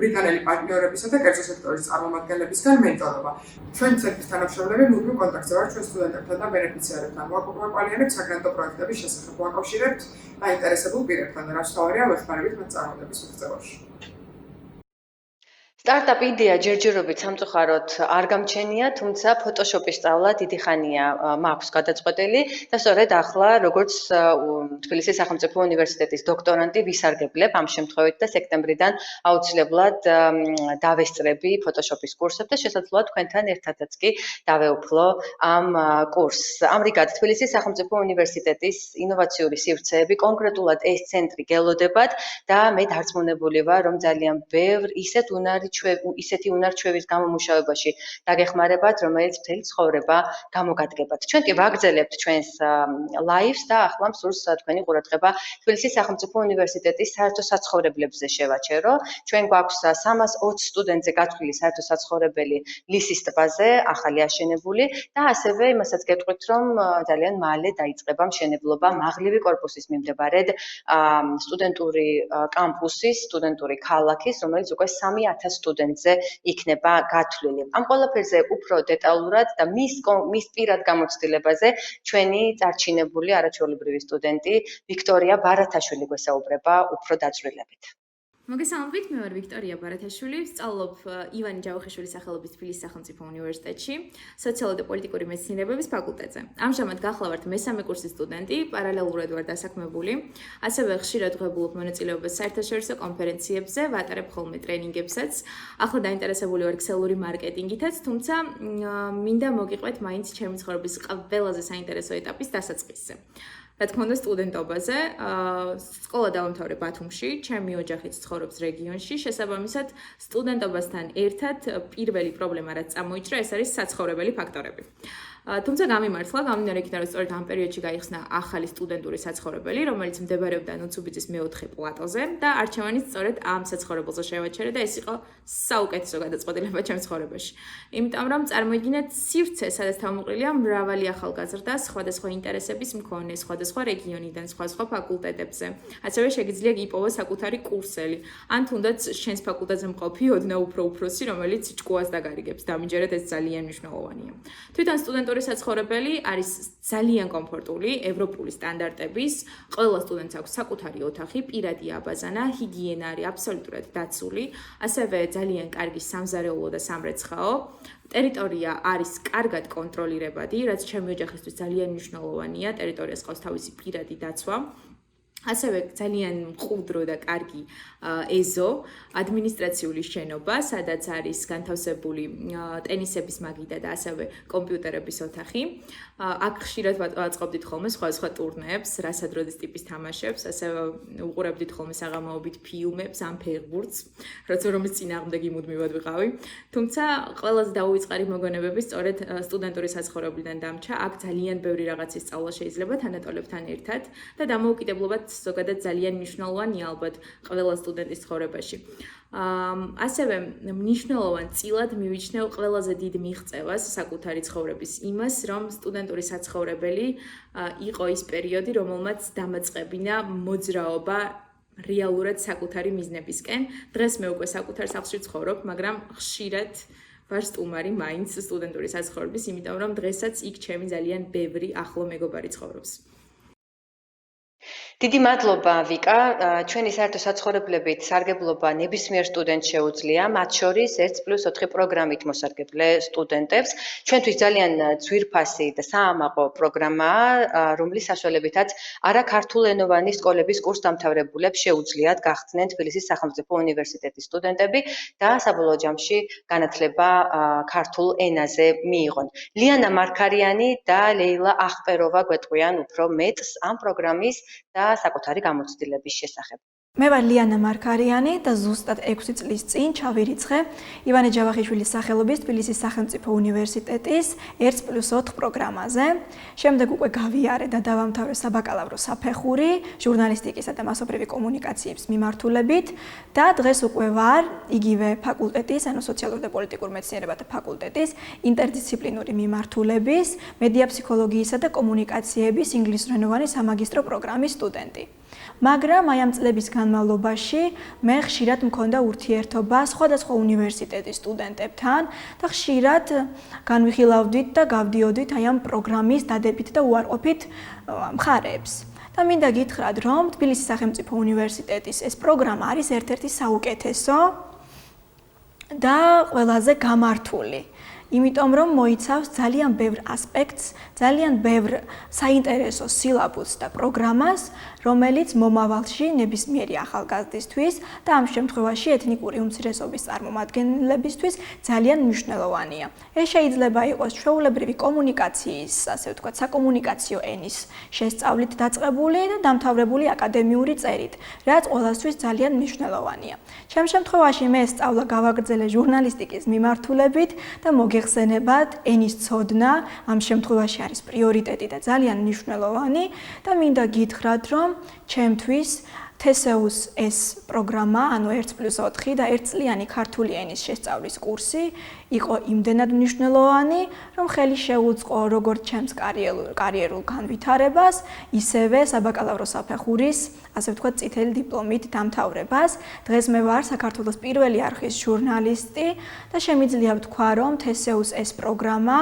ბრიტანელი პარტნიორებისა და კერძო სექტორის წარმომადგენლებისგან მენტორობა. ჩვენი ცენტრის თანამშრომლები მუდმივ კონტაქტზე ვართ ჩვენ სტუდენტებთან და ბენეფიციარებთან. ვაკვალიანებთ საგრანტო პროექტების შესახებ, ვაკავშირებთ დაინტერესებულ პირებთან და რაც მთავარია, ვეხმარებით მათ წარმატების მიღწევაში. სტარტაპ იდეა ჯერჯერობით სამწუხაროდ არ გამჩენია, თუმცა Photoshop-ის სწავლა დიდი ხანია მაქვს გადაწყვეტილი და სწორედ ახლა როგორც თბილისის სახელმწიფო უნივერსიტეტის დოქტორანტი ვისარგებლებ ამ შემთხვევით და სექტემბრიდან აუცილებლად დავესწრები Photoshop-ის კურსებს და შესაძლოა თქვენთან ერთადაც კი დავეუფლო ამ კურსს. ამრიგად თბილისის სახელმწიფო უნივერსიტეტის ინოვაციური სივრცეები, კონკრეტულად ეს ცენტრი გელოდებათ და მე დარწმუნებული ვარ, რომ ძალიან ბევრ ისეთი უნარ-ჩვევის გამომუშავებაში დაგეხმარებათ, რომელიც მთელი ცხოვრება გამოგადგებათ. ჩვენ კი ვაგრძელებთ ჩვენს ლაივს და ახლა მსურს თქვენი ყურადღება თბილისის სახელმწიფო უნივერსიტეტის საერთო საცხოვრებლებზე შევაჩერო. ჩვენ გვაქვს 320 სტუდენტზე გათვლილი საერთო საცხოვრებელი ლისის ტბაზე, ახალი აშენებული და ასევე იმასაც გეტყვით, რომ ძალიან მალე დაიწყება მშენებლობა მაღლივი კორპუსის მიმდებარედ სტუდენტური კამპუსის, სტუდენტური ქალაქის, რომელიც უკვე 3000 სტუდენტზე იქნება გათვლილი. ამ ყველაფერზე უფრო დეტალურად და მის პირად გამოცდილებაზე ჩვენი წარჩინებული არაჩვეულებრივი სტუდენტი ვიქტორია ბარათაშვილი გვესაუბრება უფრო დაწვრილებით. მოგესალმებით, მე ვარ ვიქტორია ბარათაშვილი, ვსწავლობ ივანე ჯავახიშვილის სახელობის თბილისის სახელმწიფო უნივერსიტეტში, სოციალური და პოლიტიკური მეცნიერებების ფაკულტეტზე. ამჟამად გახლავართ მესამე კურსის სტუდენტი, პარალელურად ვარ დასაქმებული, ასევე ხშირად ვღებულობ მონაწილეობას საერთაშორისო კონფერენციებზე, ვატარებ ხოლმე ტრეინინგებსაც. ახლა დაინტერესებული ვარ ქსელური მარკეტინგითაც, თუმცა მინდა მოგიყვეთ მაინც ჩემი ცხოვრების ყველაზე საინტერესო ეტაპის დასაწყისზე. რა თქმა უნდა სტუდენტობაზე, სკოლა დავამთავრე ბათუმში, ჩემი ოჯახიც ცხოვრობს რეგიონში, შესაბამისად სტუდენტობასთან ერთად პირველი პრობლემა რაც წამოიჭრა, ეს არის საცხოვრებელი ფაქტორები. თუმცა გამიმართლა, გამიმდინარე იქიდან, რომ სწორედ ამ პერიოდში გაიხსნა ახალი სტუდენტური საცხოვრებელი, რომელიც მდებარეობდა ნუცუბიძის მეოთხე პლატოზე და არჩევანიც სწორედ ამ საცხოვრებელზე შევაჩერე და ეს იყო საუკეთესო გადაწყვეტილება ჩემს ცხოვრებაში. იმიტომ რომ წარმოიდგინეთ სივრცე, სადაც თავმოყრილია მრავალი ახალგაზრდა, სხვადასხვა ინტერესების მქონე, სხვადასხვა რეგიონიდან, სხვადასხვა ფაკულტეტებზე. ასევე შეგიძლია იპოვო საკუთარი კურსელი, ან თუნდაც შენს ფაკულტეტზე მყოფი ოდნავ უფრო უფროსი, რომელიც ჭკუას დაგარიგებს. დამიჯერეთ, ეს ძალიან მნიშვნელოვანია. თვითონ სტუდენტური საცხოვრებელი არის ძალიან კომფორტული, ევროპული სტანდარტების, ყველა სტუდენტს აქვს საკუთარი ოთახი, პირადი აბაზანა, ჰიგიენა არის აბსოლუტურად დაცული, ასევე ძალიან კარგი სამზარეულო და სამრეცხაო. ტერიტორია არის კარგად კონტროლირებადი, რაც ჩემი ოჯახისთვის ძალიან მნიშვნელოვანია, ტერიტორიას ყავს თავისი პირადი დაცვა. ასევე ძალიან მყუდრო და კარგი ეზო ადმინისტრაციული შენობა, სადაც არის განთავსებული ტენისების მაგიდა და ასევე კომპიუტერების ოთახი. აქ ხშირად ვაწყობდით ხოლმე სხვადასხვა ტურნეებს, რასადროდის ტიპის თამაშებს, ასევე უყურებდით ხოლმე საღამოობით ფილმებს ამ ფეხბურთს, როცა რომის წინააღმდეგი მუდმივად ვიყავი. თუმცა ყველაზე დაუვიწყარი მოგონებები სწორედ სტუდენტური საცხოვრებლიდან დამრჩა. აქ ძალიან ბევრი რაღაცის სწავლა შეიძლება თანატოლებთან ერთად და დამოუკიდებლობაც ზოგადად ძალიან მნიშვნელოვანი ალბათ ყველა სტუდენტის ცხოვრებაში. ასევე მნიშვნელოვან წილად მივიჩნევ ყველაზე დიდ მიღწევას საკუთარი ცხოვრების იმას, რომ სტუდენტური საცხოვრებელი იყო ის პერიოდი, რომელმაც დამაწყებინა მოძრაობა რეალურად საკუთარი მიზნებისკენ. დღეს მე უკვე საკუთარ სახლში ვცხოვრობ, მაგრამ ხშირად ვარ სტუმარი მაინც სტუდენტური საცხოვრების, იმიტომ რომ დღესაც იქ ჩემი ძალიან ბევრი ახლო მეგობარი ცხოვრობს. დიდი მადლობა ვიკა, ჩვენი საერთო საცხოვრებლებით სარგებლობა ნებისმიერ სტუდენტს შეუძლია, მათ შორის 1+4 პროგრამით მოსარგებლე სტუდენტებს. ჩვენთვის ძალიან ძვირფასი და საამაყო პროგრამაა, რომლის საშუალებითაც არაქართულენოვანი სკოლების კურსდამთავრებულებს შეუძლიათ გახდნენ თბილისის სახელმწიფო უნივერსიტეტის სტუდენტები და საბოლოო ჯამში განათლება ქართულ ენაზე მიიღონ. ლიანა მარქარიანი და ლეილა ახპეროვა გვეტყვიან უფრო მეტს ამ პროგრამის და საკუთარი გამოცდილების შესახებ. მე ვარ ლიანა მარქარიანი და ზუსტად 6 წლის წინ ჩავირიცხე ივანე ჯავახიშვილის სახელობის თბილისის სახელმწიფო უნივერსიტეტის 1+4 პროგრამაზე. შემდეგ უკვე გავიარე და დავამთავრე საბაკალავრო საფეხური ჟურნალისტიკისა და მასობრივი კომუნიკაციების მიმართულებით და დღეს უკვე ვარ იგივე ფაკულტეტის, ანუ სოციალურ და პოლიტიკურ მეცნიერებათა ფაკულტეტის ინტერდისციპლინური მიმართულების, მედია ფსიქოლოგიისა და კომუნიკაციების ინგლისურენოვანი სამაგისტრო პროგრამის სტუდენტი. მაგრამ აი ამ წლების განმავლობაში მე ხშირად მქონდა ურთიერთობა სხვადასხვა უნივერსიტეტის სტუდენტებთან და ხშირად განვიხილავდით და გავდიოდით აი ამ პროგრამის დადებით და უარყოფით მხარეებს. და მინდა გითხრათ, რომ თბილისის სახელმწიფო უნივერსიტეტის ეს პროგრამა არის ერთ-ერთი საუკეთესო და ყველაზე გამართული. იმიტომ რომ მოიცავს ძალიან ბევრ ასპექტს, ძალიან ბევრ საინტერესო სილაბუსს და პროგრამას, რომელიც მომავალში ნებისმიერი ახალგაზრდისთვის და ამ შემთხვევაში ეთნიკური უმცირესობის წარმომადგენლებისთვის ძალიან მნიშვნელოვანია. ეს შეიძლება იყოს ჩვეულებრივი კომუნიკაციის, ასე ვთქვათ, საკომუნიკაციო ენის შესწავლით დაწყებული და დამთავრებული აკადემიური წერით, რაც ყველასთვის ძალიან მნიშვნელოვანია. ჩემ შემთხვევაში მე სწავლა გავაგრძელე ჟურნალისტიკის მიმართულებით და მოგეხსენებათ, ენის ცოდნა ამ შემთხვევაში არის პრიორიტეტი და ძალიან მნიშვნელოვანი და მინდა გითხრათ, რომ ჩემთვის თსუ-ს ეს პროგრამა, ანუ 1+4 და ერთწლიანი ქართული ენის შესწავლის კურსი იყო იმდენად მნიშვნელოვანი, რომ ხელი შეუწყო როგორც ჩემს კარიერულ განვითარებას, ისევე საბაკალავრო საფეხურის, ასე ვთქვათ, წითელი დიპლომით დამთავრებას. დღეს მე ვარ საქართველოს პირველი არხის ჟურნალისტი და შემიძლია ვთქვა, რომ თსუ-ს ეს პროგრამა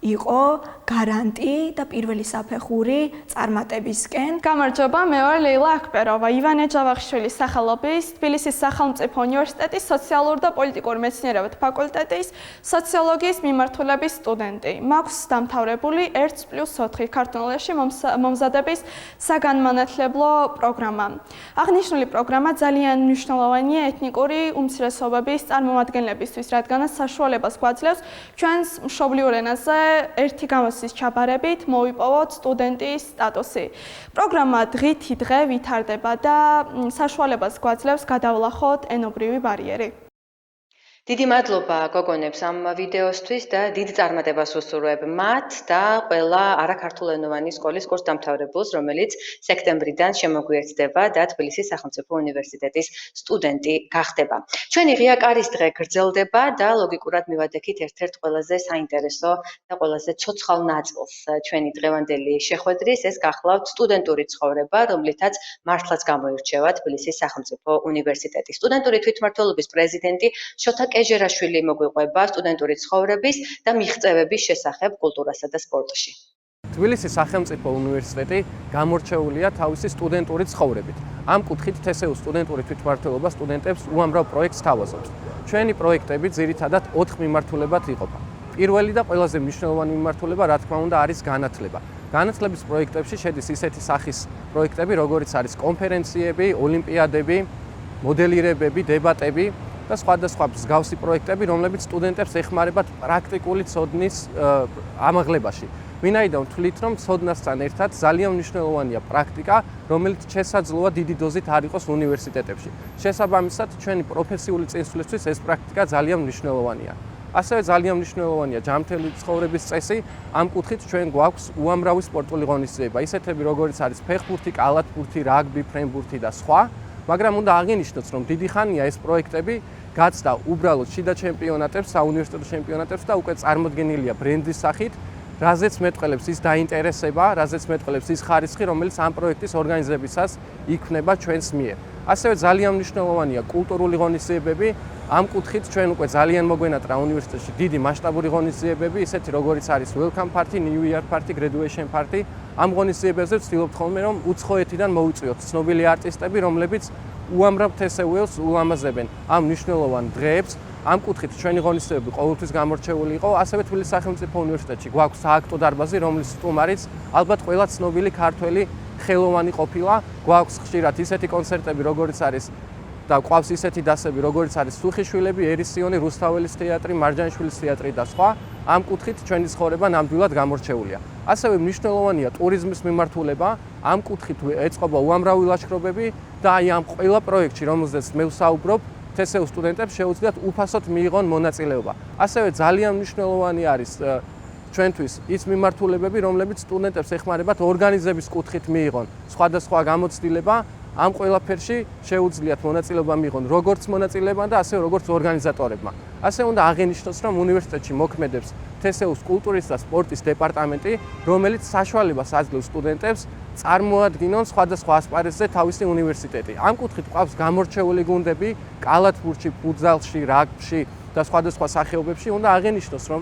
იყო გარანტი და პირველი საფეხური წარმატებისკენ. გამარჯობა, მე ვარ ლეილა ახპეროვა, ივანე ჯავახიშვილის სახელობის თბილისის სახელმწიფო უნივერსიტეტის სოციალურ და პოლიტიკურ მეცნიერებათა ფაკულტეტის სოციოლოგიის მიმართულების სტუდენტი. მაქვს დამთავრებული 1+4 ქართულენოვანი მომზადების საგანმანათლებლო პროგრამა. აღნიშნული პროგრამა ძალიან მნიშვნელოვანია ეთნიკური უმცირესობების წარმომადგენლებისთვის, რადგანაც საშუალებას გვაძლევს ჩვენს მშობლიურ ენაზე ერთი გამოცდის ჩაბარებით მოვიპოვოთ სტუდენტის სტატუსი. პროგრამა დღითი დღე ვითარდება და საშუალებას გვაძლევს გადავლახოთ ენობრივი ბარიერი. დიდი მადლობა გოგონებს ამ ვიდეოსთვის და დიდ წარმატებას ვუსურვებ მათ და ყველა არაქართულენოვანი სკოლის კურსდამთავრებულს, რომელიც სექტემბრიდან შემოგვიერთდება და თბილისის სახელმწიფო უნივერსიტეტის სტუდენტი გახდება. ჩვენი ღია კარის დღე გრძელდება და ლოგიკურად მივადგეთ ერთ-ერთ ყველაზე საინტერესო და ყველაზე ცოცხალ ნაწილს ჩვენი დღევანდელი შეხვედრის, ეს გახლავთ სტუდენტური ცხოვრება, რომლითაც მართლაც გამოირჩევა თბილისის სახელმწიფო უნივერსიტეტი. სტუდენტური თვითმმართველობის პრეზიდენტი შოთა კეჟერაშვილი მოგვიყვება სტუდენტური ცხოვრების და მიღწევების შესახებ კულტურასა და სპორტში. თბილისის სახელმწიფო უნივერსიტეტი გამორჩეულია თავისი სტუდენტური ცხოვრებით. ამ კუთხით თსუ სტუდენტური თვითმმართველობა სტუდენტებს უამრავ პროექტს თავაზობს. ჩვენი პროექტები ძირითადად 4 მიმართულებად იყოფა. პირველი და ყველაზე მნიშვნელოვანი მიმართულება, რა თქმა უნდა, არის განათლება. განათლების პროექტებში შედის ისეთი სახის პროექტები, როგორიც არის კონფერენციები, ოლიმპიადები, მოდელირებები, დებატები და სხვადასხვა მსგავსი პროექტები, რომლებიც სტუდენტებს ეხმარებათ პრაქტიკული ცოდნის ამაღლებაში. ვინაიდან ვთვლით, რომ ცოდნასთან ერთად ძალიან მნიშვნელოვანია პრაქტიკა, რომელიც შესაძლოა დიდი დოზით არ იყოს უნივერსიტეტებში. შესაბამისად, ჩვენი პროფესიული წინსვლისთვის ეს პრაქტიკა ძალიან მნიშვნელოვანია. ასევე ძალიან მნიშვნელოვანია ჯანმრთელი ცხოვრების წესი, ამ კუთხით ჩვენ გვაქვს უამრავი სპორტული ღონისძიება, ისეთები როგორიც არის ფეხბურთი, კალათბურთი, რაგბი, ფრენბურთი და სხვა, მაგრამ უნდა აღინიშნოს, რომ დიდი ხანია ეს პროექტები გაცდა უბრალოდ შიდა ჩემპიონატებს, საუნივერსიტეტო ჩემპიონატებს და უკვე წარმოდგენილია ბრენდის სახით, რაზეც მეტყველებს ის დაინტერესება, რაზეც მეტყველებს ის ხარისხი, რომელიც ამ პროექტის ორგანიზებისას იქმნება ჩვენს მიერ. ასევე ძალიან მნიშვნელოვანია კულტურული ღონისძიებები. ამ კუთხით ჩვენ უკვე ძალიან მოგვენატრა უნივერსიტეტში დიდი მასშტაბური ღონისძიებები, ისეთი როგორიც არის Welcome Party, New Year Party, Graduation Party. ამ ღონისძიებებზე ვცდილობთ ხოლმე, რომ უცხოეთიდან მოვიწვიოთ ცნობილი არტისტები, რომლებიც უამრავ თესეულს ულამაზებენ ამ მნიშვნელოვან დღეებს. ამ კუთხით ჩვენი ღონისძიებები ყოველთვის გამორჩეული იყო. ასევე თბილისის სახელმწიფო უნივერსიტეტში გვაქვს სააქტო დარბაზი, რომლის სტუმარიც ალბათ ყველა ცნობილი ქართველი ხელოვანი ყოფილა. გვაქვს ხშირად ისეთი კონცერტები, როგორიც არის და ყავს ისეთი დასები, როგორიც არის თსუ-შვილები, ერისიონი, რუსთაველის თეატრი, მარჯანიშვილის თეატრი და სხვა. ამ კუთხით ჩვენი ცხოვრება ნამდვილად გამორჩეულია. ასევე მნიშვნელოვანია ტურიზმის მიმართულება. ამ კუთხით ეწყობა უამრავი ლაშქრობები და აი ამ ყველა პროექტში, რომელზეც მე ვსაუბრობ, თსუ სტუდენტებს შეუძლიათ უფასოდ მიიღონ მონაწილეობა. ასევე ძალიან მნიშვნელოვანი არის ჩვენთვის ის მიმართულებები, რომლებიც სტუდენტებს ეხმარებათ ორგანიზების კუთხით მიიღონ სხვადასხვა გამოცდილება. ამ ყველაფერში შეუძლიათ მონაწილეობა მიიღონ როგორც მონაწილეებმა და ასევე როგორც ორგანიზატორებმა. ასევე უნდა აღინიშნოს, რომ უნივერსიტეტში მოქმედებს თსუ-ს კულტურის და სპორტის დეპარტამენტი, რომელიც საშუალებას აძლევს სტუდენტებს წარმოადგინონ სხვადასხვა ასპარეზზე თავისი უნივერსიტეტი. ამ კუთხით ყავს გამორჩეული გუნდები კალათბურთში, ფუტზალში, რაგბში და სხვადასხვა სახეობებში. უნდა აღინიშნოს, რომ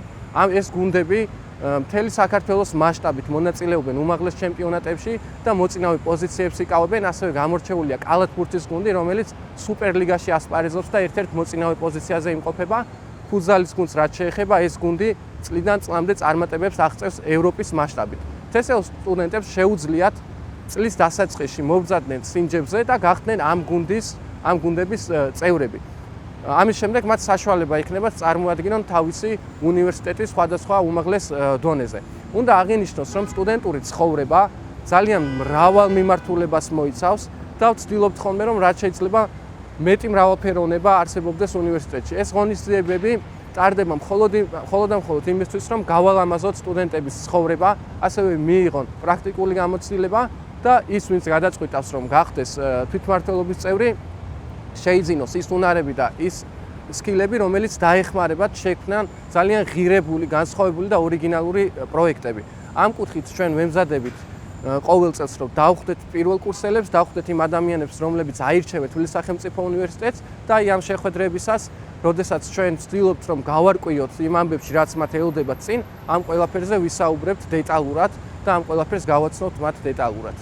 ეს გუნდები მთელი საქართველოს მასშტაბით მონაწილეობენ უმაღლეს ჩემპიონატებში და მოწინავე პოზიციებს იკავებენ. ასევე გამორჩეულია კალათბურთის გუნდი, რომელიც სუპერლიგაში ასპარეზობს და ერთ-ერთ მოწინავე პოზიციაზე იმყოფება. ფუტზალის გუნდს რაც შეეხება, ეს გუნდი წლიდან წლამდე წარმატებებს აღწევს ევროპის მასშტაბით. თსუ სტუდენტებს შეუძლიათ წლის დასაწყისში მოვძადდნენ სინჯებზე და გახდნენ ამ გუნდების წევრები. ამის შემდეგ მათ საშუალება იქნებათ წარმოადგინონ თავისი უნივერსიტეტის სხვადასხვა უმაღლეს დონეზე. უნდა აღინიშნოს, რომ სტუდენტური ცხოვრება ძალიან მრავალ მიმართულებას მოიცავს და ვცდილობთ ხოლმე, რომ რაც შეიძლება მეტი მრავალფეროვნება არსებობდეს უნივერსიტეტში. ეს ღონისძიებები ტარდება მხოლოდ იმისთვის, რომ გავალამაზოთ სტუდენტების ცხოვრება, ასევე მიიღონ პრაქტიკული გამოცდილება და ის, ვინც გადაწყვიტავს, რომ გახდეს თვითმმართველობის წევრი, შეიძინოს ის უნარები და ის სკილები, რომელიც დაეხმარებათ შექმნან ძალიან ღირებული, განსხვავებული და ორიგინალური პროექტები. ამ კუთხით ჩვენ ვემზადებით ყოველ წელს, რომ დავხვდეთ პირველ კურსელებს, დავხვდეთ იმ ადამიანებს, რომლებიც აირჩევენ თბილისის სახელმწიფო უნივერსიტეტს და ამ შეხვედრებისას, როდესაც ჩვენ ვცდილობთ, რომ გავარკვიოთ იმ ამბებში, რაც მათ ელოდებათ წინ, ამ ყველაფერზე ვისაუბრებთ დეტალურად და ამ ყველაფერს გავაცნობთ მათ დეტალურად.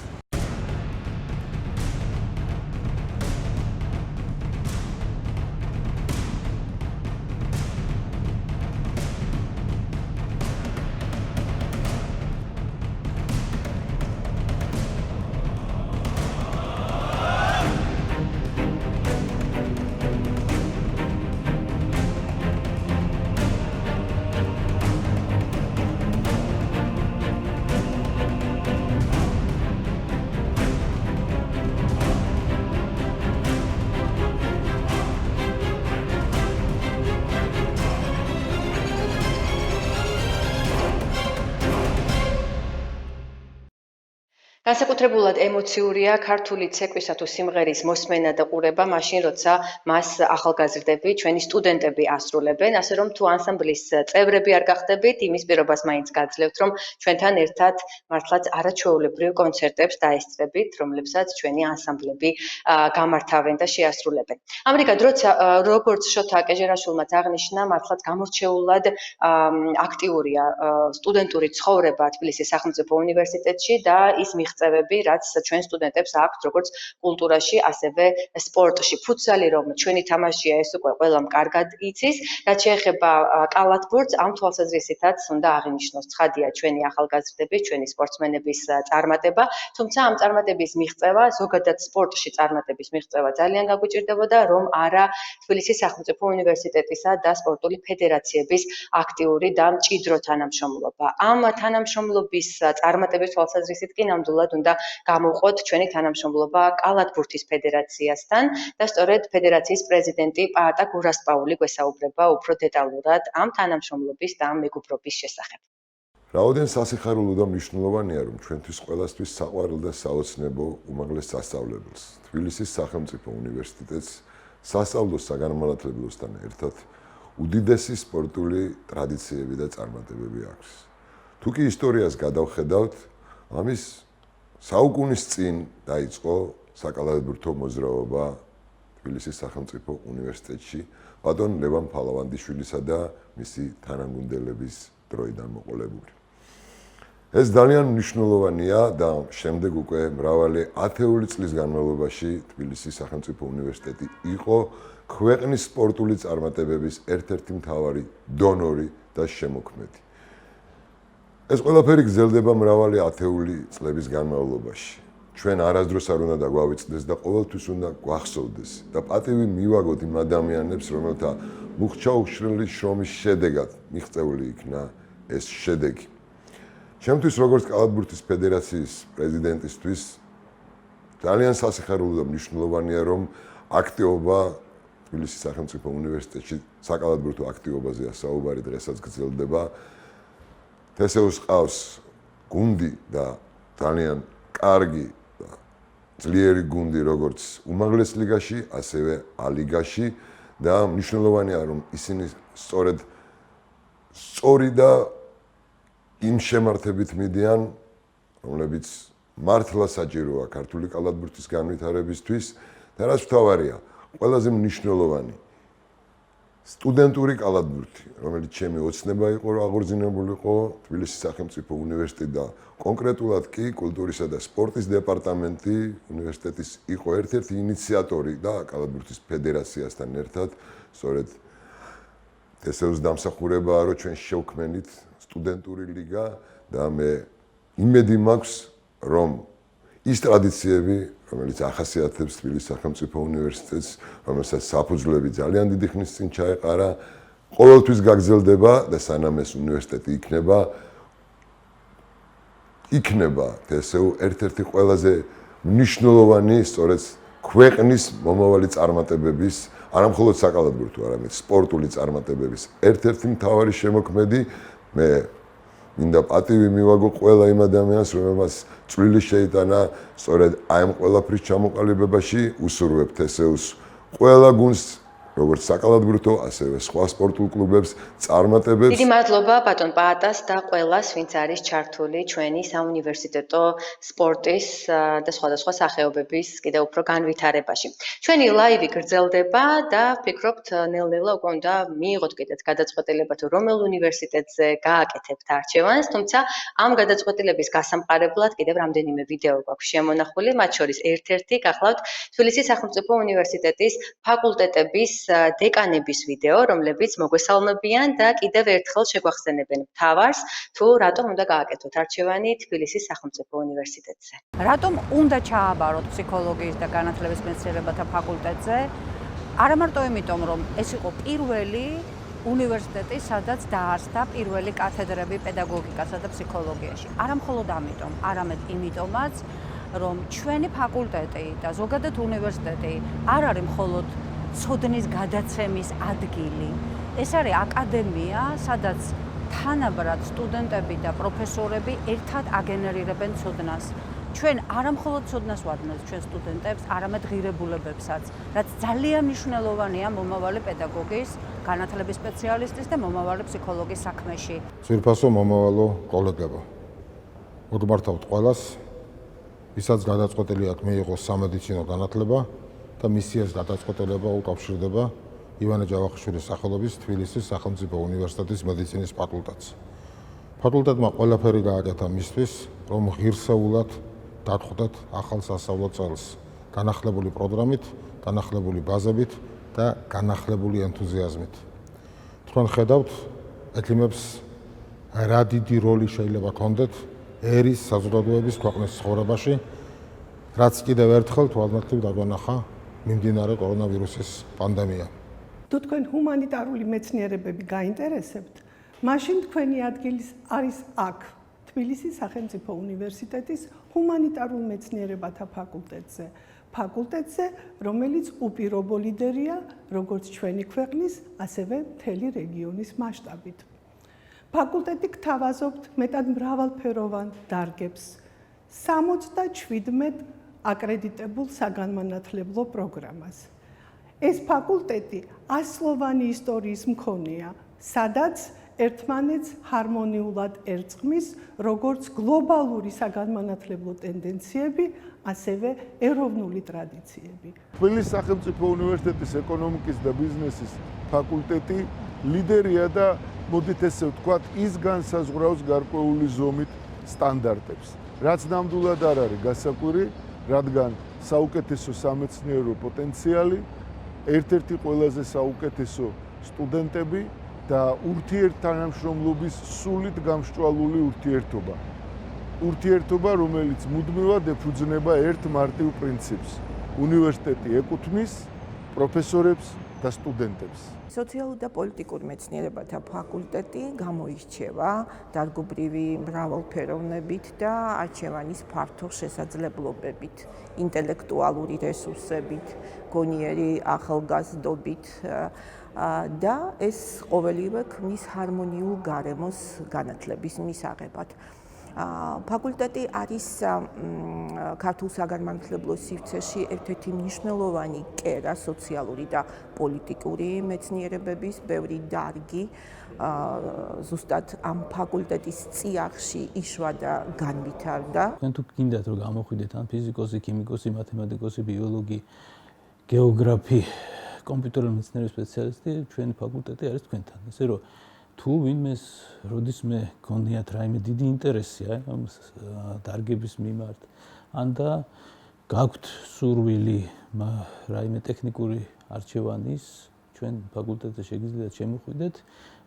განსაკუთრებულად ემოციურია ქართული ცეკვისა თუ სიმღერის მოსმენა და ყურება მაშინ, როცა მას ახალგაზრდები, ჩვენი სტუდენტები ასრულებენ, ასე რომ თუ ანსამბლის წევრები არ გახდებით, იმის პირობას მაინც გაძლევთ, რომ ჩვენთან ერთად მართლაც არაჩვეულებრივ კონცერტებს დაესწრებით, რომლებსაც ჩვენი ანსამბლები გამართავენ და შეასრულებენ. ამრიგად, როგორც შოთა კეჟერაშვილმაც აღნიშნა, მართლაც გამორჩეულად აქტიურია სტუდენტური ცხოვრება თბილისის სახელმწიფო უნივერსიტეტში და ის მიღწევები, რაც ჩვენ სტუდენტებს აქვთ როგორც კულტურაში, ასევე სპორტში. ფუტსალი რომ ჩვენი თამაშია, ეს უკვე ყველამ კარგად იცის. რაც შეეხება კალათბურთს, ამ თვალსაზრისითაც უნდა აღინიშნოს ცხადია ჩვენი ახალგაზრდების, ჩვენი სპორტსმენების წარმატება, თუმცა ამ წარმატების მიღწევა, ზოგადად სპორტში წარმატების მიღწევა ძალიან გაგვიჭირდებოდა, რომ არა თბილისის სახელმწიფო უნივერსიტეტისა და სპორტული ფედერაციების აქტიური და მჭიდრო თანამშრომლობა. ამ თანამშრომლობის წარმატების თვალსაზრისით კი ნამდვილად უნდა გამოვყოთ ჩვენი თანამშრომლობა კალათბურთის ფედერაციასთან და სწორედ ფედერაციის პრეზიდენტი პაატა გურასპაული გვესაუბრება უფრო დეტალურად ამ თანამშრომლობის და ამ მეგობრობის შესახებ. რაოდენ სასიხარულო და მნიშვნელოვანია, რომ ჩვენთვის ყველასთვის საყვარელ და საოცნებო უმაღლეს სასწავლებელს, თბილისის სახელმწიფო უნივერსიტეტს სასწავლო საგანმანათლებლოსთან ერთად უდიდესი სპორტული ტრადიციები და წარმატებები აქვს. თუ კი ისტორიას გადავხედავთ, ამის საუკუნის წინ დაიწყო საკალათბურთო მოძრაობა თბილისის სახელმწიფო უნივერსიტეტში ბატონ ლევან ფალავანდიშვილისა და მისი თანაგუნდელების დროიდან მოყოლებული. ეს ძალიან მნიშვნელოვანია და შემდეგ უკვე მრავალი ათეული წლის განმავლობაში თბილისის სახელმწიფო უნივერსიტეტი იყო ქვეყნის სპორტული წარმატებების ერთ-ერთი მთავარი დონორი და შემოქმედი. ეს ყველაფერი გრძელდება მრავალი ათეული წლების განმავლობაში. ჩვენ არასდროს არ უნდა დაგვავიწყდეს და ყოველთვის უნდა გვახსოვდეს და პატივი მივაგოთ იმ ადამიანებს, რომელთა მუხჩაუხშრილი შრომის შედეგად მიღწეული იქნა ეს შედეგი. ჩემთვის როგორც კალათბურთის ფედერაციის პრეზიდენტისთვის ძალიან სასიხარულო და მნიშვნელოვანია, რომ აქტივობა თბილისის სახელმწიფო უნივერსიტეტში საკალათბურთო აქტივობაზეა საუბარი დღესაც გრძელდება. თსუ-ს ყავს გუნდი და ძალიან კარგი და ძლიერი გუნდი როგორც უმაღლეს ლიგაში, ასევე ა-ლიგაში და მნიშვნელოვანია, რომ ისინი სწორი და იმ შემართებით მიდიან, რომლებიც მართლა საჭიროა ქართული კალათბურთის განვითარებისთვის და რაც მთავარია, ყველაზე მნიშვნელოვანი სტუდენტური კალათბურთი, რომელიც ჩემი ოცნება იყო, აღორძინებულიყო თბილისის სახელმწიფო უნივერსიტეტი და კონკრეტულად კი კულტურისა და სპორტის დეპარტამენტი უნივერსიტეტის იყო ერთ-ერთი ინიციატორი და კალათბურთის ფედერაციასთან ერთად სწორედ თსუ-ს დამსახურებაა, რომ ჩვენ შევქმნით სტუდენტური ლიგა და მე იმედი მაქვს, რომ ის ტრადიციები, რომელიც ახასიათებს თბილისის სახელმწიფო უნივერსიტეტს, რომელსაც საფუძვლები ძალიან დიდი ხნის წინ ჩაეყარა, ყოველთვის გაგრძელდება და სანამ ეს უნივერსიტეტი იქნება თსუ ერთ-ერთი ყველაზე მნიშვნელოვანი სწორედ ქვეყნის მომავალი წარმატებების, არამხოლოდ საკალათბურთო, არამედ სპორტული წარმატებების ერთ-ერთი მთავარი შემოქმედი. მე მინდა პატივი მივაგო ყველა იმ ადამიანს, რომელმაც წვლილი შეიტანა სწორედ აი ამ ყველაფრის ჩამოყალიბებაში, უსურვებ თსუ-ს ყველა გუნდს, როგორც საკალათბურთო, ასევე სხვა სპორტულ კლუბებს წარმატებებს. დიდი მადლობა ბატონ პაატას და ყველას, ვინც არის ჩართული ჩვენი საუნივერსიტეტო სპორტის და სხვადასხვა სახეობების კიდევ უფრო განვითარებაში. ჩვენი ლაივი გრძელდება და ვფიქრობთ, ნელ-ნელა უკვე უნდა მიიღოთ კიდეც გადაწყვეტილება, თუ რომელ უნივერსიტეტზე გააკეთებთ არჩევანს, თუმცა ამ გადაწყვეტილების გასამყარებლად კიდევ რამდენიმე ვიდეო გვაქვს შემონახული, მათ შორის ერთ-ერთი გახლავთ თბილისის სახელმწიფო უნივერსიტეტის ფაკულტეტების დეკანების ვიდეო, რომლებიც მოგვესალმებიან და კიდევ ერთხელ შეგვახსენებენ მთავარს, თუ რატომ უნდა გააკეთოთ არჩევანი თბილისის სახელმწიფო უნივერსიტეტზე. რატომ უნდა ჩააბაროთ ფსიქოლოგიის და განათლების მეცნიერებათა ფაკულტეტზე? არა მარტო იმიტომ, რომ ეს იყო პირველი უნივერსიტეტი, სადაც დაარსდა პირველი კათედრები პედაგოგიკასა და ფსიქოლოგიაში. არა მხოლოდ ამიტომ, არამედ იმიტომაც, რომ ჩვენი ფაკულტეტი და ზოგადად უნივერსიტეტი არ არის მხოლოდ ცოდნის გადაცემის ადგილი. ეს არის აკადემია, სადაც თანაბრად სტუდენტები და პროფესორები ერთად აგენერირებენ ცოდნას. ჩვენ არა მხოლოდ ცოდნას ვადნებთ ჩვენ სტუდენტებს, არამედ ღირებულებებსაც, რაც ძალიან მნიშვნელოვანია მომავალი პედაგოგის, განათლების სპეციალისტის და მომავალი ფსიქოლოგის საქმეში. ძვირფასო მომავალო კოლეგებო, მოგმართავთ ყველას, ვისაც გადაწყვეტილი აქვს მიიღოს სამედიცინო განათლება და მისიას გადაწყვეტილება უკავშირდება ივანე ჯავახიშვილის სახელობის თბილისის სახელმწიფო უნივერსიტეტის მედიცინის ფაკულტეტს. ფაკულტეტმა ყველაფერი გააკეთა მისთვის, რომ ღირსეულად დათხოვდათ ახალ სასწავლო წელს განახლებული პროგრამით, განახლებული ბაზებით და განახლებული ენთუზიაზმით. თქვენ ხედავთ, ექიმებს რა დიდი როლი შეიძლება ქონდეთ ერის საზოგადოების ქვეყნის ცხოვრებაში, რაც კიდევ ერთხელ თვალნათლივ დაგვანახა მიმდინარე კორონავირუსის პანდემია. თუ თქვენ ჰუმანიტარული მეცნიერებები გაინტერესებთ, მაშინ თქვენი ადგილი არის აქ, თბილისის სახელმწიფო უნივერსიტეტის ჰუმანიტარულ მეცნიერებათა ფაკულტეტზე, რომელიც უპირობო ლიდერია როგორც ჩვენი ქვეყნის, ასევე მთელი რეგიონის მასშტაბით. ფაკულტეტი გთავაზობთ მეტად მრავალფეროვან დარგებს, 77 აკრედიტებულ საგანმანათლებლო პროგრამას. ეს ფაკულტეტი ასლოვანი ისტორიის მქონეა, სადაც ერთმანეთს ჰარმონიულად ერწყმის როგორც გლობალური საგანმანათლებლო ტენდენციები, ასევე ეროვნული ტრადიციები. თბილისის სახელმწიფო უნივერსიტეტის ეკონომიკის და ბიზნესის ფაკულტეტი ლიდერია და მოდით ესე ვთქვათ, ის განსაზღვრავს გარკვეული ზომით სტანდარტებს. რაც ნამდვილად არ არის გასაკვირი, რადგან საუკეთესო სამეცნიერო პოტენციალი, ერთ-ერთი ყველაზე საუკეთესო სტუდენტები და ურთიერთთანამშრომლობის სულით გამსჭვალული ურთიერთობა. ურთიერთობა, რომელიც მუდმივად ეფუძნება ერთ მარტივ პრინციპს. უნივერსიტეტი ეკუთვნის პროფესორებს და სტუდენტებს. სოციალური და პოლიტიკური მეცნიერებათა ფაკულტეტი გამოირჩევა დარგობრივი მრავალფეროვნებით და არჩევანის ფართო შესაძლებლობებით, ინტელექტუალური რესურსებით, გონიერი ახალგაზრდობით და ეს ყოველივე ქმნის ჰარმონიულ გარემოს განათლების მისაღებად. ფაკულტეტი არის ქართულ საგანმანათლებლო სივრცეში ერთ-ერთი მნიშვნელოვანი კერა სოციალური და პოლიტიკური მეცნიერებების, ბევრი დარგი ზუსტად ამ ფაკულტეტის წიაღში იშვა და განვითარდა. თქვენ თუ გინდათ რომ გამოხვიდეთ ან ფიზიკოსი, ქიმიკოსი, მათემატიკოსი, ბიოლოგი, გეოგრაფი, კომპიუტერული მეცნიერების სპეციალისტი, ჩვენი ფაკულტეტი არის თქვენთან. ესე რომ თუ ვინმეს როდისმე გონიათ რაიმე დიდი ინტერესი ამ დარგების მიმართ, ან და გაქვთ სურვილი რაიმე ტექნიკური არჩევანის, ჩვენ ფაკულტეტზე შეგიძლიათ შემოხვიდეთ,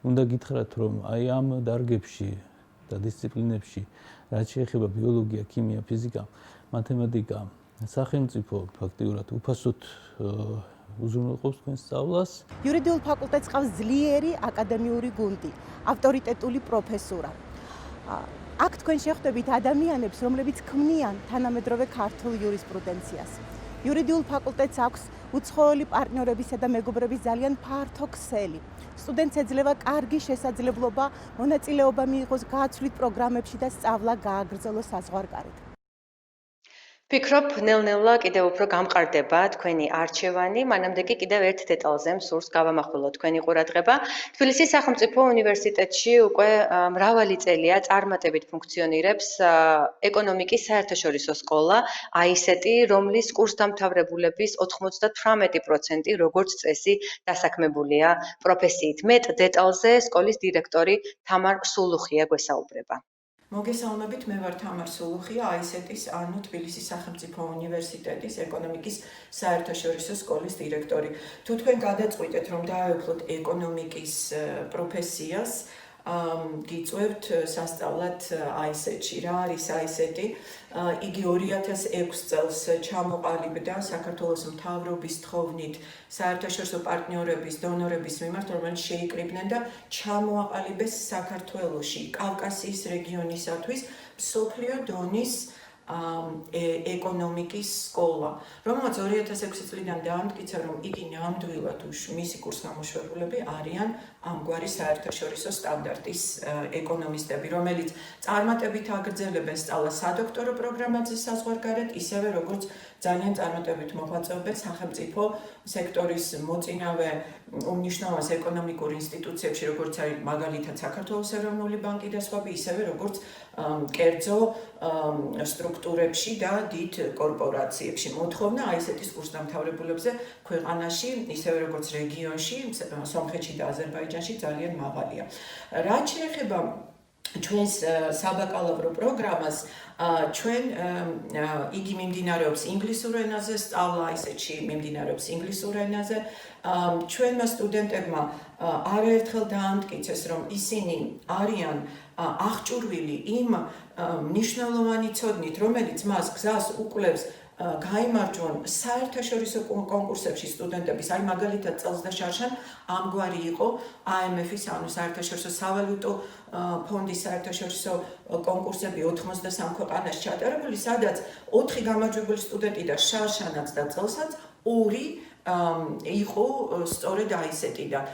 უნდა გითხრათ, რომ აი ამ დარგებში და დისციპლინებში, რაც შეეხება ბიოლოგია, ქიმია, ფიზიკა, მათემატიკა, სახელმწიფო ფაქტიურად უფასოდ უზრუნველყოფს თქვენ სწავლას. იურიდიულ ფაკულტეტს ყავს ძლიერი აკადემიური გუნდი, ავტორიტეტული პროფესურა. აქ თქვენ შეხვდებით ადამიანებს, რომლებიც ქმნიან თანამედროვე ქართულ იურისპრუდენციას. იურიდიულ ფაკულტეტს აქვს უცხოელი პარტნიორებისა და მეგობრების ძალიან ფართო ქსელი. სტუდენტს ეძლევა კარგი შესაძლებლობა მონაწილეობა მიიღოს გააცვლით პროგრამებში და სწავლა გააგრძელოს საზღვარგარეთ. ვფიქრობ, ნელ-ნელა კიდევ უფრო გამყარდება თქვენი არჩევანი, მანამდე კი კიდევ ერთ დეტალზე მსურს გავამახვილოთ თქვენი ყურადღება. თბილისის სახელმწიფო უნივერსიტეტში უკვე მრავალი წელია წარმატებით ფუნქციონირებს ეკონომიკის საერთაშორისო სკოლა, AICT, რომლის კურსდამთავრებულების 98% როგორც წესი დასაქმებულია პროფესიით. მეტ დეტალზე სკოლის დირექტორი თამარ სულუხია გვესაუბრება. მოგესალმებით, მე ვარ თამარ სულუხია, AICT-ის, ანუ თბილისის სახელმწიფო უნივერსიტეტის ეკონომიკის საერთაშორისო სკოლის დირექტორი. თუ თქვენ გადაწყვიტეთ, რომ დააეუფლოთ ეკონომიკის პროფესიას, გიწევთ სასწავლად AICT-ში. რა არის AICT? იგი 2006 წელს ჩამოყალიბდა საქართველოს მთავრობის თხოვნით საერთაშორისო პარტნიორების, დონორების მიმართ, რომელიც შეიკრიბნენ და ჩამოაყალიბეს საქართველოში, კავკასიის რეგიონისათვის მსოფლიო დონის ეკონომიკის სკოლა, რომელსაც 2006 წლიდან დაამტკიცა, რომ იგი ნამდვილად მისი კურსგამოშვებულები არიან ამგვარი საერთაშორისო სტანდარტის ეკონომისტები, რომელიც წარმატებით აგრძელებენ სწავლას სადოქტორო პროგრამაზე საზღვარგარეთ, ისევე როგორც ძალიან წარმატებით მოღვაწეობენ სახელმწიფო სექტორის მოწინავე უმნიშვნელოვანეს ეკონომიკურ ინსტიტუციებში, როგორც არის მაგალითად საქართველოს ეროვნული ბანკი და სხვები, ისევე როგორც კერძო სტრუქტურებში და დიდ კორპორაციებში. მოთხოვნა AICT-ის კურსდამთავრებულებზე ქვეყანაში, ისევე როგორც რეგიონში, სომხეთში და აზერბაიჯანში ძალიან მაღალია. რაც შეეხება ჩვენს საბაკალავრო პროგრამას ჩვენ იგი მიმდინარეობს ინგლისურ ენაზე, სწავლა ისეთში მიმდინარეობს ინგლისურ ენაზე. ჩვენმა სტუდენტებმა არაერთხელ დაამტკიცეს, რომ ისინი არიან აღჭურვილი იმ მნიშვნელოვანი ცოდნით, რომელიც მას გზას უკვლევს გაიმარჯვონ საერთაშორისო კონკურსებში სტუდენტების, აი მაგალითად წელს და შარშან ამგვარი იყო IMF-ის, ანუ საერთაშორისო სავალუტო ფონდის საერთაშორისო კონკურსები 83 ქვეყანაში ჩატარებული, სადაც 4 გამარჯვებული სტუდენტი და შარშანაც და წელსაც 2 იყო სწორედ აისეტიდან.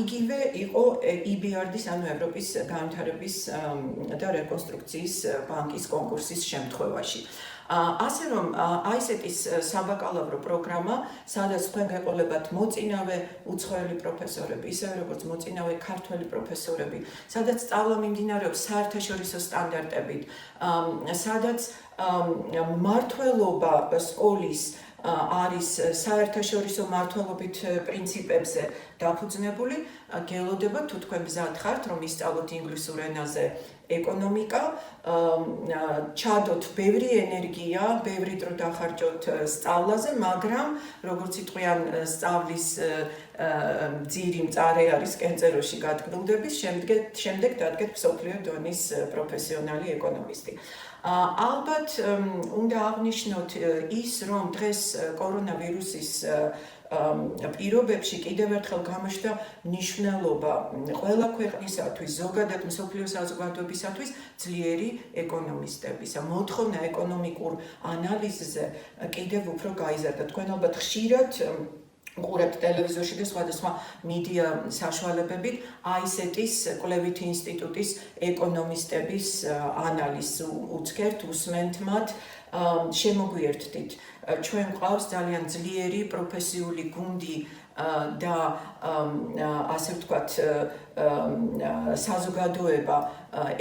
იგივე იყო EBRD-ის, ანუ ევროპის განვითარების და რეკონსტრუქციის ბანკის კონკურსის შემთხვევაში. ასე რომ აისეტის საბაკალავრო პროგრამა, სადაც თქვენ გეყოლებათ მოწინავე უცხოელი პროფესორები, ისევე როგორც მოწინავე ქართველი პროფესორები, სადაც სწავლა მიმდინარეობს საერთაშორისო სტანდარტებით, სადაც მმართველობა სკოლის არის საერთაშორისო მმართველობით პრინციპებზე დაფუძნებული, გელოდება თუ თქვენ მზად ხართ, რომ ისწავლოთ ინგლისურ ენაზე ეკონომიკა, ჩადოთ ბევრი ენერგია, ბევრი დრო დახარჯოთ სწავლაზე, მაგრამ როგორც იტყვიან სწავლის ძირი მწარე არის კენწეროში გადგმილდების, შემდეგ დადგეთ მსოფლიო დონის პროფესიონალი ეკონომისტი. ალბათ უნდა აღნიშნოთ ის, რომ დღეს კორონავირუსის პირობებში კიდევ ერთხელ გამოჩნდა მნიშვნელობა ყველა ქვეყნისათვის, ზოგადად მსოფლიო საზოგადოებისათვის ძლიერი ეკონომისტების. მოთხოვნა ეკონომიკურ ანალიზზე კიდევ უფრო გაიზარდა. თქვენ ალბათ ხშირად ყურებთ ტელევიზორში და სხვადასხვა მედია საშუალებებით აისეტის კვლევითი ინსტიტუტის ეკონომისტების ანალიზს უცქერთ, უსმენთ მათ, შემოგვიერთდით. ჩვენ გვყავს ძალიან ძლიერი პროფესიული გუნდი და ასე ვთქვათ საზოგადოება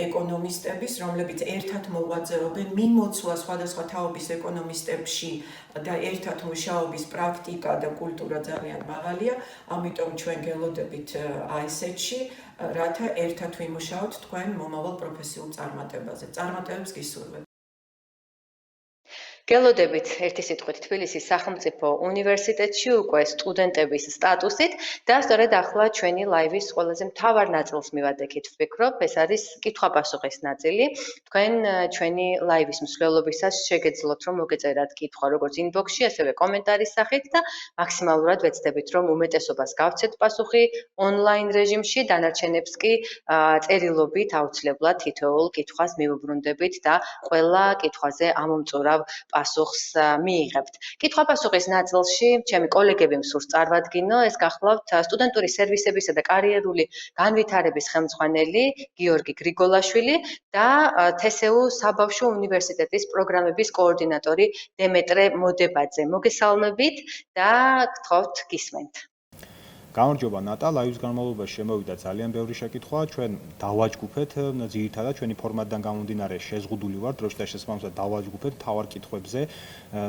ეკონომისტების, რომლებიც ერთად მოღვაწეობენ მიმოცვლა სხვადასხვა თაობის ეკონომისტებში და ერთად მუშაობის პრაქტიკა და კულტურა ძალიან მაღალია, ამიტომ ჩვენ გელოდებით აისეტში, რათა ერთად ვიმუშაოთ თქვენ მომავალ პროფესიულ წარმატებაზე. წარმატებებს გისურვებთ. გელოდებით ერთი სიტყვით თბილისის სახელმწიფო უნივერსიტეტში უკვე სტუდენტების სტატუსით და სწორედ ახლა ჩვენი ლაივის ყველაზე მთავარ ნაწილს მივადგეთ, ვფიქრობ, ეს არის კითხვა-პასუხის ნაწილი. თქვენ ჩვენი ლაივის მსვლელობისას შეგეძლოთ, რომ მოგეწერათ კითხვა როგორც ინბოქსში, ასევე კომენტარის სახით და მაქსიმალურად ვეცდებით, რომ უმეტესობას გავცეთ პასუხი ონლაინ რეჟიმში, დანარჩენებს კი წერილობით აუცილებლად თითოეულ კითხვას მივუბრუნდებით და ყველა კითხვაზე ამომწურავ პასუხს მიიღებთ. კითხვა-პასუხის ნაწილში ჩემი კოლეგები მსურს წარმატგინო, ეს გახლავთ სტუდენტური სერვისებისა და კარიერული განვითარების ხელმძღვანელი გიორგი გრიგოლაშვილი და თსუ საბავშვო უნივერსიტეტის პროგრამების კოორდინატორი დემეტრე მოდებაძე. მოგესალმებით და გთხოვთ გისმენთ. გამარჯობა ნატა, ლაივის განმავლობაში შემოვიდა ძალიან ბევრი შეკითხვა, ჩვენ დავაჯგუფეთ, ძირითადად ჩვენი ფორმატიდან გამომდინარე შეზღუდული ვართ, დროში და შესაბამისად დავაჯგუფეთ მთავარ კითხვებზე